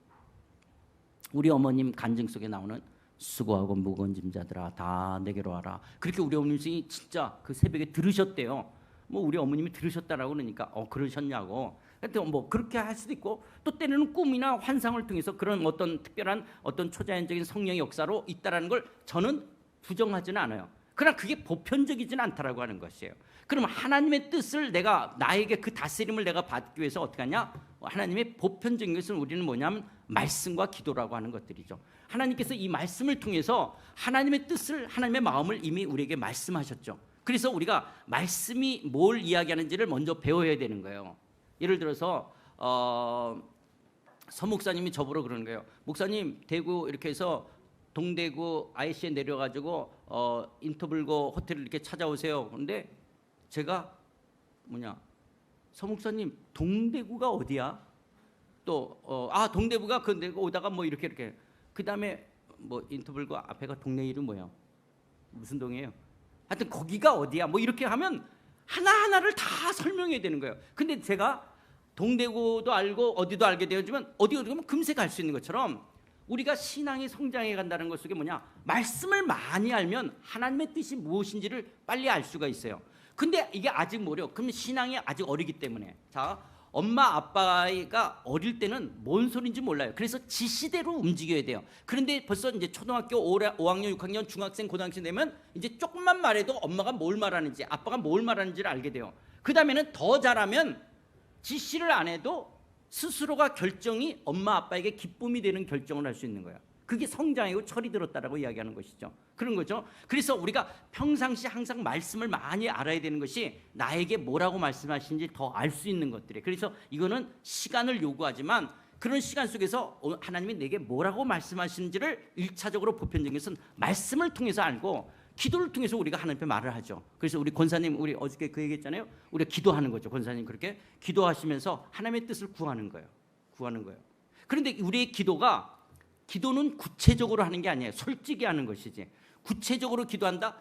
우리 어머님 간증 속에 나오는 수고하고 무거운 짐자들아 다 내게로 와라. 그렇게 우리 어머님이 진짜 그 새벽에 들으셨대요. 뭐 우리 어머님이 들으셨다라고 그러니까 그러셨냐고. 하여튼 뭐 그렇게 할 수도 있고, 또 때로는 꿈이나 환상을 통해서 그런 어떤 특별한 어떤 초자연적인 성령의 역사로 있다라는 걸 저는 부정하지는 않아요. 그러나 그게 보편적이지는 않다라고 하는 것이에요. 그럼 하나님의 뜻을 나에게 그 다스림을 내가 받기 위해서 어떻게 하냐? 하나님의 보편적인 것은 우리는 뭐냐면 말씀과 기도라고 하는 것들이죠. 하나님께서 이 말씀을 통해서 하나님의 뜻을, 하나님의 마음을 이미 우리에게 말씀하셨죠. 그래서 우리가 말씀이 뭘 이야기하는지를 먼저 배워야 되는 거예요. 예를 들어서 서 목사님이 저보러 그러는 거예요. 목사님, 대구 이렇게 해서 동대구 IC에 내려가지고 인터블고 호텔을 이렇게 찾아오세요. 그런데 제가 서 목사님, 동대구가 어디야? 또 동대구가 근데 오다가 뭐 이렇게 그 다음에 뭐 인터블고 앞에가 동네 이름 뭐예요? 무슨 동이에요? 하여튼 거기가 어디야? 뭐 이렇게 하면 하나하나를 다 설명해야 되는 거예요. 근데 제가 동대구도 알고 어디도 알게 되어지면 어디 가면 금세 갈 수 있는 것처럼 우리가 신앙이 성장해 간다는 것 속에 말씀을 많이 알면 하나님의 뜻이 무엇인지를 빨리 알 수가 있어요. 근데 이게 아직 그럼 신앙이 아직 어리기 때문에. 자, 엄마 아빠가 어릴 때는 뭔 소리인지 몰라요. 그래서 지시대로 움직여야 돼요. 그런데 벌써 이제 초등학교 5학년, 6학년, 중학생, 고등학생 되면 이제 조금만 말해도 엄마가 뭘 말하는지, 아빠가 뭘 말하는지를 알게 돼요. 그 다음에는 더 잘하면 지시를 안 해도 스스로가 결정이 엄마 아빠에게 기쁨이 되는 결정을 할 수 있는 거예요. 그게 성장이고 철이 들었다라고 이야기하는 것이죠. 그런 거죠. 그래서 우리가 평상시 항상 말씀을 많이 알아야 되는 것이 나에게 뭐라고 말씀하시는지 더 알 수 있는 것들이에요. 그래서 이거는 시간을 요구하지만 그런 시간 속에서 하나님이 내게 뭐라고 말씀하시는지를 1차적으로 보편적인 것은 말씀을 통해서 알고, 기도를 통해서 우리가 하나님 앞에 말을 하죠. 그래서 우리 권사님, 우리 어저께 그 얘기했잖아요. 우리가 기도하는 거죠. 권사님 그렇게 기도하시면서 하나님의 뜻을 구하는 거예요. 그런데 우리의 기도는 구체적으로 하는 게 아니에요. 솔직히 하는 것이지. 구체적으로 기도한다?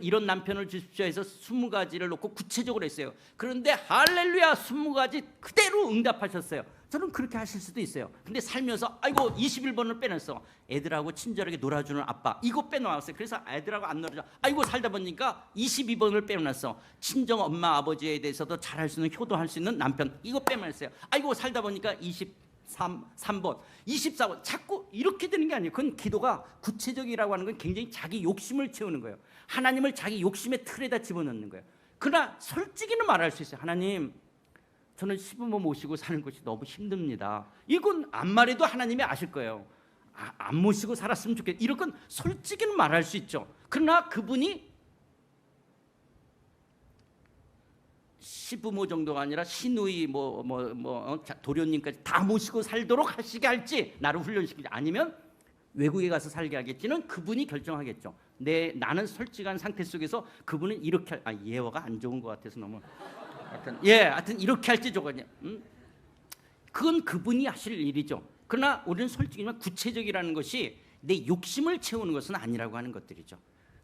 이런 남편을 주십시오 해서 20가지를 놓고 구체적으로 했어요. 그런데 할렐루야 20가지 그대로 응답하셨어요. 저는 그렇게 하실 수도 있어요. 근데 살면서 21번을 빼냈어. 애들하고 친절하게 놀아주는 아빠 이거 빼놓았어요. 그래서 애들하고 안 놀아줘. 살다 보니까 22번을 빼놨어. 친정 엄마 아버지에 대해서도 잘할 수 있는, 효도할 수 있는 남편 이거 빼놨어요. 살다 보니까 3번, 24번 자꾸 이렇게 되는 게 아니에요. 그건 기도가 구체적이라고 하는 건 굉장히 자기 욕심을 채우는 거예요. 하나님을 자기 욕심의 틀에다 집어넣는 거예요. 그러나 솔직히는 말할 수 있어요. 하나님, 저는 시부모 모시고 사는 것이 너무 힘듭니다. 이건 안 말해도 하나님이 아실 거예요. 안 모시고 살았으면 좋겠다. 이런 건 솔직히는 말할 수 있죠. 그러나 그분이 시부모 정도가 아니라 시누이 도련님까지 다 모시고 살도록 하시게 할지, 나를 훈련시키지, 아니면 외국에 가서 살게 하겠지는 그분이 결정하겠죠. 나는 솔직한 상태 속에서 그분은 이렇게 예화가 안 좋은 것 같아서 너무 하여튼 이렇게 할지 저거냐. 그건 그분이 하실 일이죠. 그러나 우리는 솔직히만 구체적이라는 것이 내 욕심을 채우는 것은 아니라고 하는 것들이죠.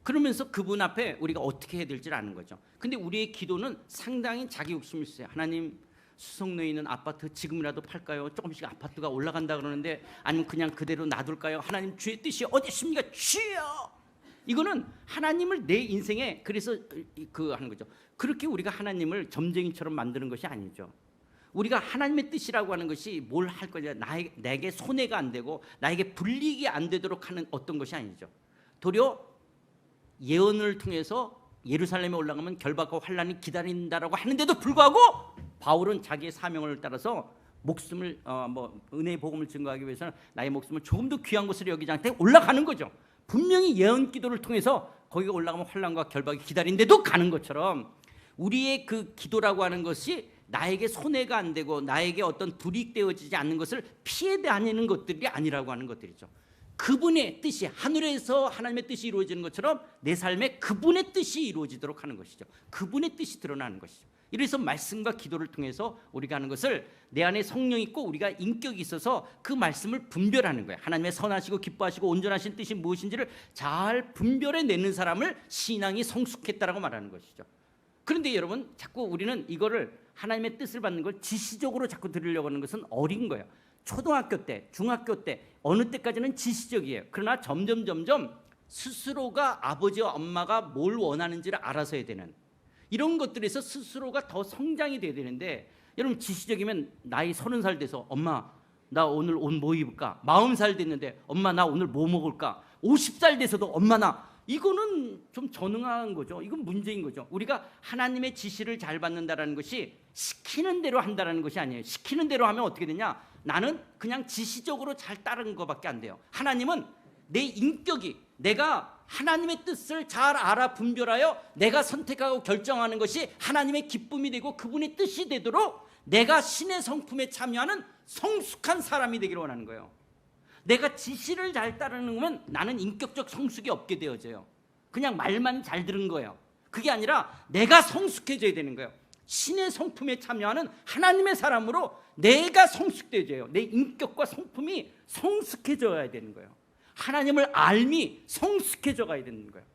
그러면서 그분 앞에 우리가 어떻게 해야 될지를 아는 거죠. 근데 우리의 기도는 상당히 자기 욕심이 있어요. 하나님, 수성로에 있는 아파트 지금이라도 팔까요? 조금씩 아파트가 올라간다 그러는데, 아니면 그냥 그대로 놔둘까요? 하나님, 주의 뜻이 어디 있습니까? 주여! 이거는 하나님을 내 인생에, 그래서 하는 거죠. 그렇게 우리가 하나님을 점쟁이처럼 만드는 것이 아니죠. 우리가 하나님의 뜻이라고 하는 것이 뭘 할 거냐, 내게 손해가 안 되고 나에게 불이익이 안 되도록 하는 어떤 것이 아니죠. 도리어 예언을 통해서 예루살렘에 올라가면 결박과 환란이 기다린다라고 하는데도 불구하고 바울은 자기의 사명을 따라서 목숨을 은혜의 복음을 증거하기 위해서는 나의 목숨을 조금 더 귀한 것으로 여기지 않게 올라가는 거죠. 분명히 예언 기도를 통해서 거기가 올라가면 환란과 결박이 기다린데도 가는 것처럼, 우리의 그 기도라고 하는 것이 나에게 손해가 안 되고 나에게 어떤 불이익되어지지 않는 것을 피해 다니는 것들이 아니라고 하는 것들이죠. 그분의 뜻이, 하늘에서 하나님의 뜻이 이루어지는 것처럼 내 삶에 그분의 뜻이 이루어지도록 하는 것이죠. 그분의 뜻이 드러나는 것이죠. 이래서 말씀과 기도를 통해서 우리가 하는 것을, 내 안에 성령이 있고 우리가 인격이 있어서 그 말씀을 분별하는 거예요. 하나님의 선하시고 기뻐하시고 온전하신 뜻이 무엇인지를 잘 분별해내는 사람을 신앙이 성숙했다라고 말하는 것이죠. 그런데 여러분, 자꾸 우리는 이거를, 하나님의 뜻을 받는 걸 지시적으로 자꾸 들으려고 하는 것은 어린 거예요. 초등학교 때, 중학교 때, 어느 때까지는 지시적이에요. 그러나 점점 스스로가, 아버지와 엄마가 뭘 원하는지를 알아서 해야 되는, 이런 것들에서 스스로가 더 성장이 돼야 되는데, 여러분 지시적이면 나이 30살 돼서 엄마 나 오늘 옷 뭐 입을까? 40살 됐는데 엄마 나 오늘 뭐 먹을까? 50살 돼서도 엄마 나, 이거는 좀 전능한 거죠. 이건 문제인 거죠. 우리가 하나님의 지시를 잘 받는다라는 것이 시키는 대로 한다라는 것이 아니에요. 시키는 대로 하면 어떻게 되냐? 나는 그냥 지시적으로 잘 따르는 것밖에 안 돼요. 하나님은 내 인격이, 내가 하나님의 뜻을 잘 알아 분별하여 내가 선택하고 결정하는 것이 하나님의 기쁨이 되고 그분의 뜻이 되도록 내가 신의 성품에 참여하는 성숙한 사람이 되기를 원하는 거예요. 내가 지시를 잘 따르는 거면 나는 인격적 성숙이 없게 되어져요. 그냥 말만 잘 들은 거예요. 그게 아니라 내가 성숙해져야 되는 거예요. 신의 성품에 참여하는 하나님의 사람으로 내가 성숙되어져요. 내 인격과 성품이 성숙해져야 되는 거예요. 하나님을 알미 성숙해져 가야 되는 거예요.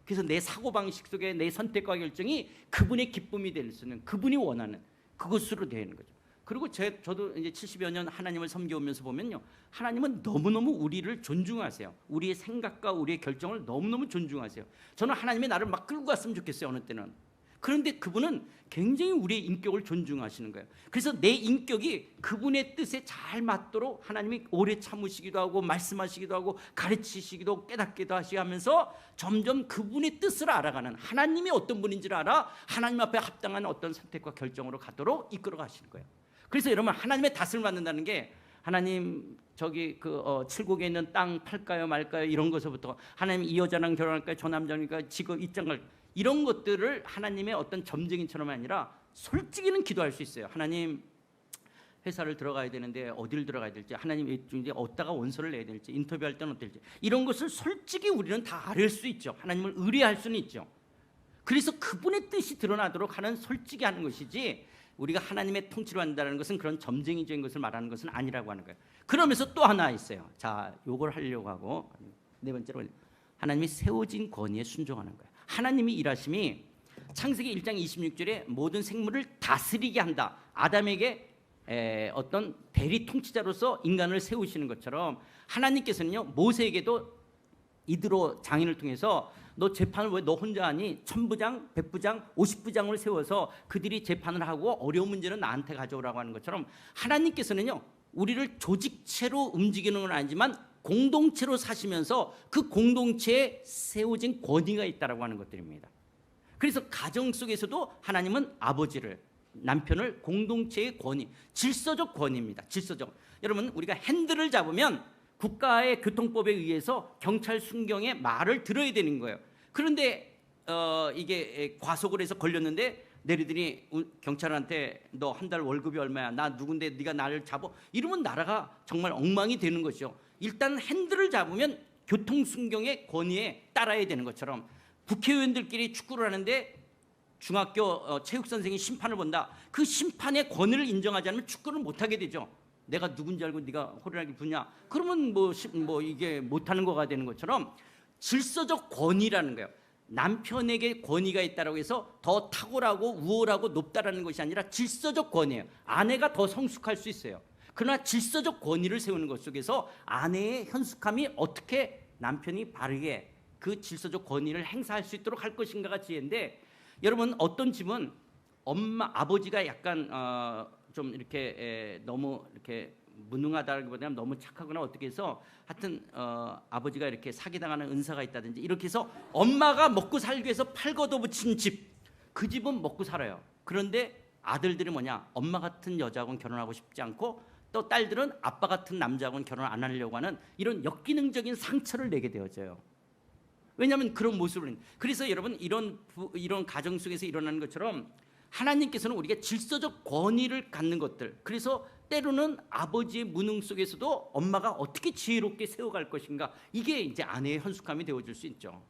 그래서 내 사고방식 속에 내 선택과 결정이 그분의 기쁨이 될 수 있는, 그분이 원하는 그것으로 되는 거죠. 그리고 저도 이제 70여 년 하나님을 섬겨오면서 보면요, 하나님은 너무너무 우리를 존중하세요. 우리의 생각과 우리의 결정을 너무너무 존중하세요. 저는 하나님이 나를 막 끌고 갔으면 좋겠어요, 어느 때는. 그런데 그분은 굉장히 우리의 인격을 존중하시는 거예요. 그래서 내 인격이 그분의 뜻에 잘 맞도록 하나님이 오래 참으시기도 하고 말씀하시기도 하고 가르치시기도 하고 깨닫기도 하시면서 점점 그분의 뜻을 알아가는, 하나님이 어떤 분인지를 알아 하나님 앞에 합당한 어떤 선택과 결정으로 가도록 이끌어 가시는 거예요. 그래서 여러분, 하나님의 닷을 받는다는 게, 하나님 저기 칠곡에 있는 땅 팔까요 말까요 이런 것부터, 하나님 이 여자랑 결혼할까요, 저 남자니까 직업 입장을, 이런 것들을 하나님의 어떤 점쟁이처럼 아니라 솔직히는 기도할 수 있어요. 하나님, 회사를 들어가야 되는데 어디를 들어가야 될지, 하나님 이제 어디다가 원서를 내야 될지, 인터뷰할 때는 어떨지, 이런 것을 솔직히 우리는 다 알 수 있죠. 하나님을 의뢰할 수는 있죠. 그래서 그분의 뜻이 드러나도록 하는, 솔직히 하는 것이지, 우리가 하나님의 통치로 한다는 것은 그런 점쟁이적인 것을 말하는 것은 아니라고 하는 거예요. 그러면서 또 하나 있어요. 자, 요걸 하려고 하고, 네 번째로 하나님이 세워진 권위에 순종하는 거예요. 하나님이 일하심이 창세기 1장 26절에 모든 생물을 다스리게 한다, 아담에게 어떤 대리 통치자로서 인간을 세우시는 것처럼, 하나님께서는요 모세에게도 이드로 장인을 통해서 너 재판을 왜 너 혼자 하니? 1000부장, 100부장, 50부장을 세워서 그들이 재판을 하고 어려운 문제는 나한테 가져오라고 하는 것처럼, 하나님께서는요 우리를 조직체로 움직이는 건 아니지만 공동체로 사시면서 그 공동체에 세워진 권위가 있다라고 하는 것들입니다. 그래서 가정 속에서도 하나님은 아버지를, 남편을 공동체의 권위, 질서적 권위입니다. 질서적. 여러분, 우리가 핸들을 잡으면 국가의 교통법에 의해서 경찰 순경의 말을 들어야 되는 거예요. 그런데 이게 과속을 해서 걸렸는데 내리더니 경찰한테 너 한 달 월급이 얼마야? 나 누군데 네가 나를 잡어? 이러면 나라가 정말 엉망이 되는 거죠. 일단 핸들을 잡으면 교통순경의 권위에 따라야 되는 것처럼 국회의원들끼리 축구를 하는데 중학교 체육 선생이 심판을 본다. 그 심판의 권위를 인정하지 않으면 축구를 못하게 되죠. 내가 누군지 알고 네가 호루라기 부냐? 그러면 뭐 이게 못하는 거가 되는 것처럼 질서적 권위라는 거예요. 남편에게 권위가 있다라고 해서 더 탁월하고 우월하고 높다라는 것이 아니라 질서적 권위예요. 아내가 더 성숙할 수 있어요. 그러나 질서적 권위를 세우는 것 속에서 아내의 현숙함이 어떻게 남편이 바르게 그 질서적 권위를 행사할 수 있도록 할 것인가가 지혜인데, 여러분 어떤 집은 아버지가 약간 좀 이렇게 너무 이렇게 무능하다기보다는 너무 착하거나 어떻게 해서 하여튼 아버지가 이렇게 사기당하는 은사가 있다든지 이렇게 해서 엄마가 먹고 살기 위해서 팔 걷어붙인 집, 그 집은 먹고 살아요. 그런데 아들들이 뭐냐, 엄마 같은 여자하고는 결혼하고 싶지 않고 또 딸들은 아빠 같은 남자하고는 결혼 안 하려고 하는 이런 역기능적인 상처를 내게 되어져요. 왜냐하면 그런 모습을. 그래서 여러분 이런 가정 속에서 일어나는 것처럼 하나님께서는 우리가 질서적 권위를 갖는 것들, 그래서 때로는 아버지의 무능 속에서도 엄마가 어떻게 지혜롭게 세워갈 것인가, 이게 이제 아내의 현숙함이 되어줄 수 있죠.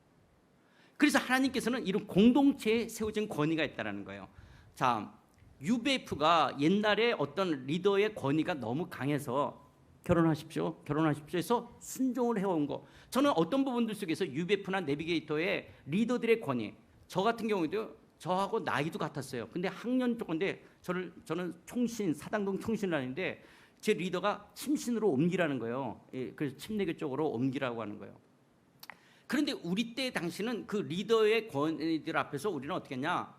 그래서 하나님께서는 이런 공동체에 세워진 권위가 있다는 거예요. 자, UBF가 옛날에 어떤 리더의 권위가 너무 강해서 결혼하십시오 해서 순종을 해온 거, 저는 어떤 부분들 속에서 UBF나 내비게이터의 리더들의 권위, 저 같은 경우에도 저하고 나이도 같았어요. 근데 학년 조건데 저는 총신, 사당동 총신을 하는데 제 리더가 침신으로 옮기라는 거예요. 그래서 침례교 쪽으로 옮기라고 하는 거예요. 그런데 우리 때 당시는 그 리더의 권위들 앞에서 우리는 어떻게 했냐,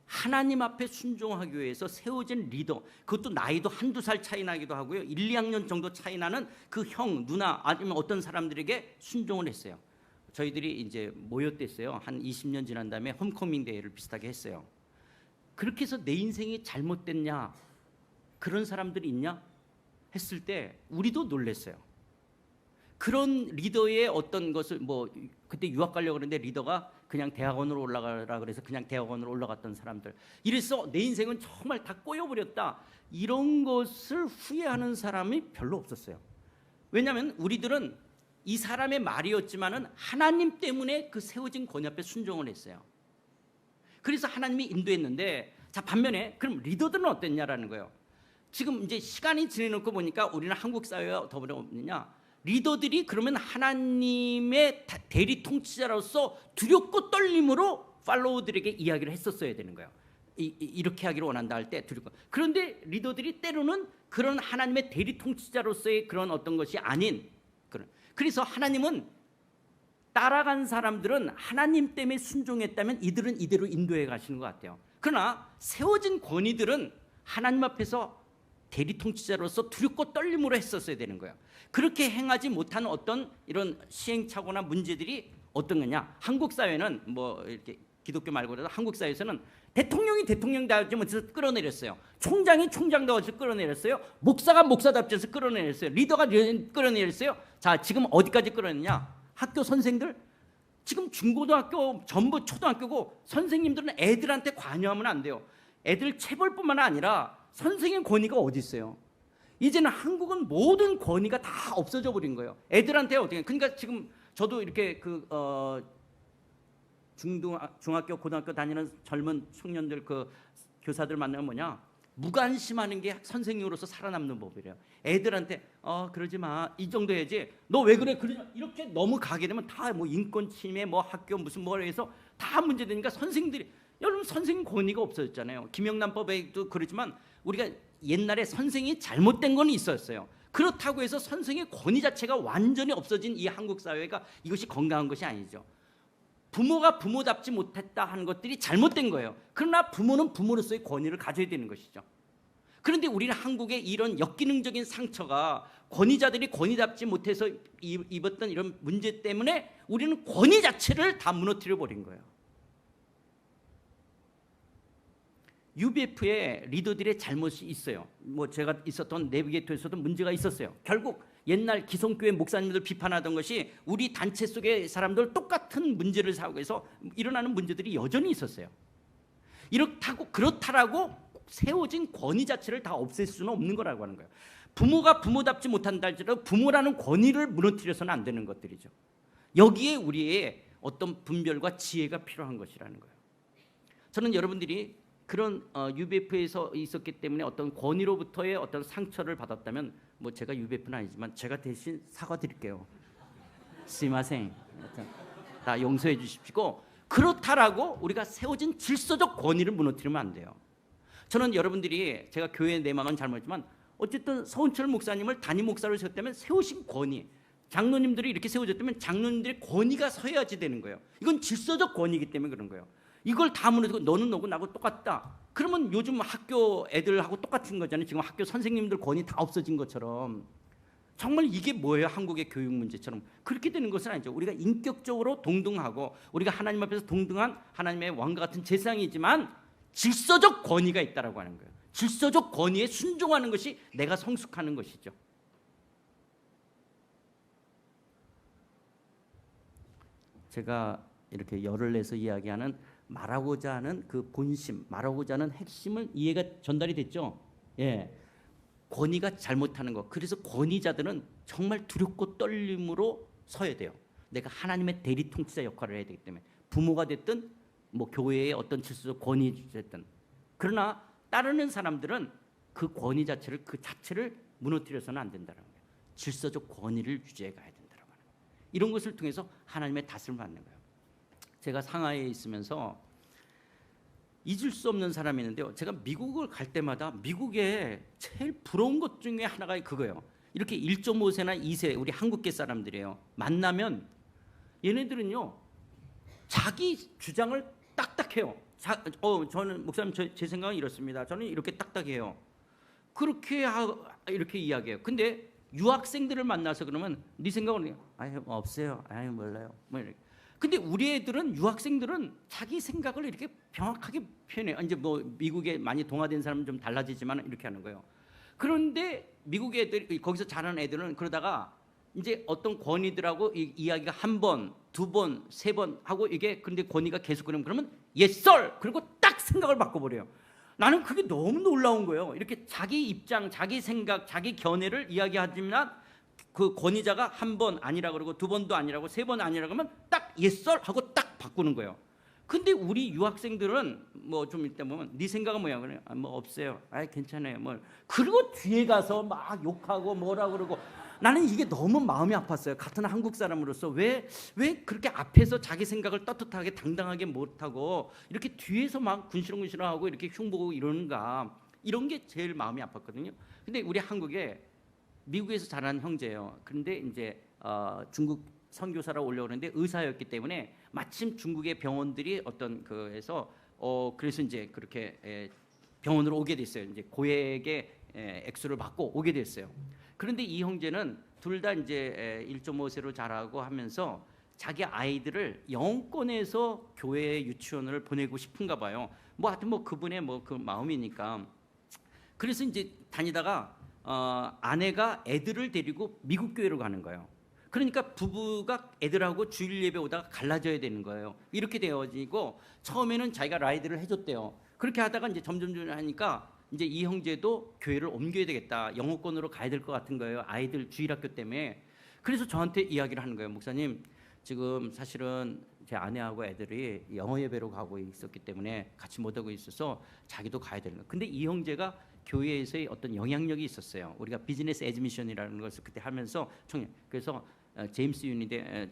하나님 앞에 순종하기 위해서 세워진 리더, 그것도 나이도 한두 살 차이 나기도 하고요, 1, 2학년 정도 차이 나는 그 형, 누나 아니면 어떤 사람들에게 순종을 했어요. 저희들이 이제 모였댔어요. 한 20년 지난 다음에 홈커밍 데이를 비슷하게 했어요. 그렇게 해서 내 인생이 잘못됐냐, 그런 사람들이 있냐 했을 때 우리도 놀랬어요. 그런 리더의 어떤 것을, 뭐 그때 유학 가려고 그러는데 리더가 그냥 대학원으로 올라가라 그래서 그냥 대학원으로 올라갔던 사람들, 이래서 내 인생은 정말 다 꼬여버렸다, 이런 것을 후회하는 사람이 별로 없었어요. 왜냐하면 우리들은 이 사람의 말이었지만은 하나님 때문에 그 세워진 권위 앞에 순종을 했어요. 그래서 하나님이 인도했는데, 자 반면에 그럼 리더들은 어땠냐라는 거예요. 지금 이제 시간이 지내놓고 보니까 우리는 한국 사회와 더불어 없느냐, 리더들이 그러면 하나님의 대리 통치자로서 두렵고 떨림으로 팔로워들에게 이야기를 했었어야 되는 거예요. 이렇게 하기를 원한다 할 때 두렵고. 그런데 리더들이 때로는 그런 하나님의 대리 통치자로서의 그런 어떤 것이 아닌, 그래서 하나님은 따라간 사람들은 하나님 때문에 순종했다면 이들은 이대로 인도해 가시는 것 같아요. 그러나 세워진 권위들은 하나님 앞에서 대리 통치자로서 두렵고 떨림으로 했었어야 되는 거예요. 그렇게 행하지 못한 어떤 이런 시행착오나 문제들이 어떤 거냐, 한국 사회는 뭐 이렇게 기독교 말고라도 한국 사회에서는 대통령이 대통령답지 못해서 끌어내렸어요. 총장이 총장답지 끌어내렸어요. 목사가 목사답지 않아서 끌어내렸어요. 리더가 끌어내렸어요. 자, 지금 어디까지 끌어냈냐? 학교 선생들, 지금 중고등학교 전부 초등학교고 선생님들은 애들한테 관여하면 안 돼요. 애들 체벌뿐만 아니라 선생의 권위가 어디 있어요? 이제는 한국은 모든 권위가 다 없어져 버린 거예요. 애들한테 어떻게? 그러니까 지금 저도 이렇게 중학교, 고등학교 다니는 젊은 청년들, 그 교사들 만나면 뭐냐, 무관심하는 게 선생님으로서 살아남는 법이래요. 애들한테 그러지 마, 이 정도 해야지, 너 왜 그래, 이렇게 너무 가게 되면 다 뭐 인권 침해, 뭐 학교 무슨 뭐라 해서 다 문제되니까 선생님들이, 여러분 선생님 권위가 없어졌잖아요. 김영란법에도 그렇지만 우리가 옛날에 선생이 잘못된 건 있었어요. 그렇다고 해서 선생의 권위 자체가 완전히 없어진 이 한국 사회가 이것이 건강한 것이 아니죠. 부모가 부모답지 못했다 하는 것들이 잘못된 거예요. 그러나 부모는 부모로서의 권위를 가져야 되는 것이죠. 그런데 우리는 한국의 이런 역기능적인 상처가 권위자들이 권위답지 못해서 입었던 이런 문제 때문에 우리는 권위 자체를 다 무너뜨려 버린 거예요. UBF의 리더들의 잘못이 있어요. 뭐 제가 있었던 내비게이터에서도 문제가 있었어요. 결국 옛날 기성교회 목사님들 비판하던 것이 우리 단체 속의 사람들 똑같은 문제를 사고해서 일어나는 문제들이 여전히 있었어요. 그렇다라고 세워진 권위 자체를 다 없앨 수는 없는 거라고 하는 거예요. 부모가 부모답지 못한다 할지라도 부모라는 권위를 무너뜨려서는 안 되는 것들이죠. 여기에 우리의 어떤 분별과 지혜가 필요한 것이라는 거예요. 저는 여러분들이 그런 UBF에서 있었기 때문에 어떤 권위로부터의 어떤 상처를 받았다면 뭐 제가 UBF는 아니지만 제가 대신 사과드릴게요. 스미마셍. 다 용서해 주십시오. 그렇다라고 우리가 세워진 질서적 권위를 무너뜨리면 안 돼요. 저는 여러분들이 제가 교회 내막은 잘 모르지만 어쨌든 서운철 목사님을 담임 목사로 세웠다면 세우신 권위, 장로님들이 이렇게 세워졌다면 장로님들의 권위가 서야지 되는 거예요. 이건 질서적 권위이기 때문에 그런 거예요. 이걸 다 무너뜨리고 너는 너고 나고 똑같다. 그러면 요즘 학교 애들하고 똑같은 거잖아요. 지금 학교 선생님들 권위 다 없어진 것처럼. 정말 이게 뭐예요? 한국의 교육 문제처럼. 그렇게 되는 것은 아니죠. 우리가 인격적으로 동등하고 우리가 하나님 앞에서 동등한 하나님의 왕과 같은 제사장이지만 질서적 권위가 있다라고 하는 거예요. 질서적 권위에 순종하는 것이 내가 성숙하는 것이죠. 제가 이렇게 열을 내서 이야기하는 말하고자 하는 그 본심, 말하고자 하는 핵심은 이해가 전달이 됐죠. 예, 권위가 잘못하는 것. 그래서 권위자들은 정말 두렵고 떨림으로 서야 돼요. 내가 하나님의 대리 통치자 역할을 해야 되기 때문에 부모가 됐든 뭐 교회의 어떤 질서적 권위됐든. 그러나 따르는 사람들은 그 권위 자체를 그 자체를 무너뜨려서는 안 된다는 거예요. 질서적 권위를 유지해 가야 된다는 거예요. 이런 것을 통해서 하나님의 다스림을 받는 거예요. 제가 상하이에 있으면서 잊을 수 없는 사람이 있는데요. 제가 미국을 갈 때마다 미국에 제일 부러운 것 중에 하나가 그거예요. 이렇게 1.5세나 2세 우리 한국계 사람들이에요. 만나면 얘네들은요. 자기 주장을 딱딱해요. 저는 목사님 제 생각은 이렇습니다. 저는 이렇게 딱딱해요. 이렇게 이야기해요. 근데 유학생들을 만나서 그러면 네 생각은 없어요. 몰라요. 뭐 이렇게. 근데 우리 애들은 유학생들은 자기 생각을 이렇게 명확하게 표현해요. 이제 뭐 미국에 많이 동화된 사람은 좀 달라지지만 이렇게 하는 거예요. 그런데 미국 애들 거기서 자라는 애들은 그러다가 이제 어떤 권위들하고 이야기가 한 번, 두 번, 세 번 하고 이게 근데 권위가 계속 그러면 yes sir 그리고 딱 생각을 바꿔버려요. 나는 그게 너무 놀라운 거예요. 이렇게 자기 입장, 자기 생각, 자기 견해를 이야기하지만 그 권위자가 한 번 아니라 그러고 두 번도 아니라고 세 번 아니라 그러면 딱 yes sir 하고 딱 바꾸는 거예요. 근데 우리 유학생들은 뭐 좀 이따 보면 네 생각은 뭐야? 그래. 뭐 없어요. 괜찮아요. 뭐 그리고 뒤에 가서 막 욕하고 뭐라 그러고 나는 이게 너무 마음이 아팠어요. 같은 한국 사람으로서 왜 그렇게 앞에서 자기 생각을 떳떳하게 당당하게 못하고 이렇게 뒤에서 막 군시렁군시렁하고 이렇게 흉보고 이러는가 이런 게 제일 마음이 아팠거든요. 근데 우리 한국에 미국에서 자란 형제예요. 그런데 이제 중국 선교사로 올려오는데 의사였기 때문에 마침 중국의 병원들이 어떤 그에서 그래서 이제 그렇게 병원으로 오게 됐어요. 이제 고액의 액수를 받고 오게 됐어요. 그런데 이 형제는 둘 다 이제 1.5세로 자라고 하면서 자기 아이들을 영권에서 교회 유치원을 보내고 싶은가 봐요. 뭐 하여튼 뭐 그분의 뭐 그 마음이니까. 그래서 이제 다니다가 아내가 애들을 데리고 미국 교회로 가는 거예요. 그러니까 부부가 애들하고 주일 예배 오다가 갈라져야 되는 거예요. 이렇게 되어지고 처음에는 자기가 라이드를 해줬대요. 그렇게 하다가 이제 점점 하니까 이제 이 형제도 교회를 옮겨야 되겠다. 영어권으로 가야 될 것 같은 거예요. 아이들 주일학교 때문에. 그래서 저한테 이야기를 하는 거예요. 목사님, 지금 사실은 제 아내하고 애들이 영어 예배로 가고 있었기 때문에 같이 못 오고 있어서 자기도 가야 되는 거예요. 근데 이 형제가 교회에서의 어떤 영향력이 있었어요. 우리가 비즈니스 에드미션이라는 것을 그때 하면서 그래서 제임스 윤인데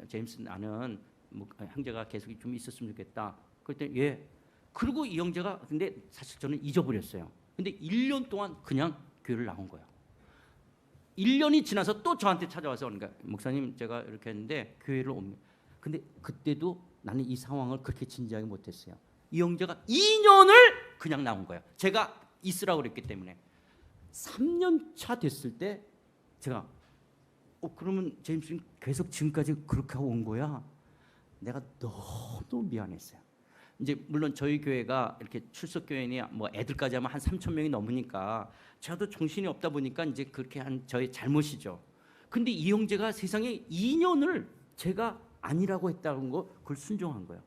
제임스 나는 뭐 형제가 계속 좀 있었으면 좋겠다. 그랬더니 예. 그리고 이 형제가 근데 사실 저는 잊어버렸어요. 근데 1년 동안 그냥 교회를 나온 거예요. 1년이 지나서 또 저한테 찾아와서 그러니까 목사님 제가 이렇게 했는데 교회를 옵니다. 근데 그때도 나는 이 상황을 그렇게 진지하게 못했어요. 이 형제가 2년을 그냥 나온 거예요. 제가 있으라고 그랬기 때문에. 3년 차 됐을 때 제가 그러면 제임스는 계속 지금까지 그렇게 하고 온 거야? 내가 너무 미안했어요. 이제 물론 저희 교회가 이렇게 출석 교인이 뭐 애들까지 하면 한 3,000명이 넘으니까 저도 정신이 없다 보니까 이제 그렇게 한 저의 잘못이죠. 근데 이 형제가 세상에 2년을 제가 아니라고 했다는 거 그걸 순종한 거예요.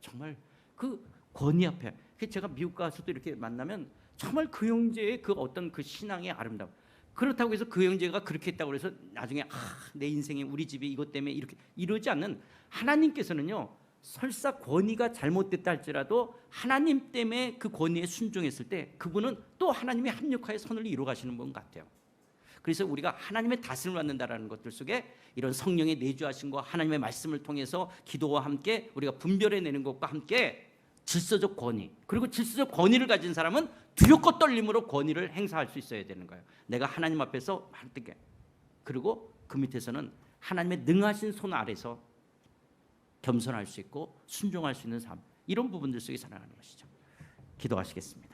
정말 그 권위 앞에 제가 미국 가서도 이렇게 만나면 정말 그 형제의 그 어떤 그 신앙의 아름다움, 그렇다고 해서 그 형제가 그렇게 했다고 해서 나중에 내 인생에 우리 집이 이것 때문에 이렇게 이러지 않는, 하나님께서는요 설사 권위가 잘못됐다 할지라도 하나님 때문에 그 권위에 순종했을 때 그분은 또 하나님의 합력하여 선을 이루어 가시는 분 같아요. 그래서 우리가 하나님의 다스림을 받는다라는 것들 속에 이런 성령의 내주하심과 하나님의 말씀을 통해서 기도와 함께 우리가 분별해내는 것과 함께 질서적 권위, 그리고 질서적 권위를 가진 사람은 두렵고 떨림으로 권위를 행사할 수 있어야 되는 거예요. 내가 하나님 앞에서 말뜻게, 그리고 그 밑에서는 하나님의 능하신 손 아래서 겸손할 수 있고 순종할 수 있는 삶, 이런 부분들 속에 살아가는 것이죠. 기도하시겠습니다.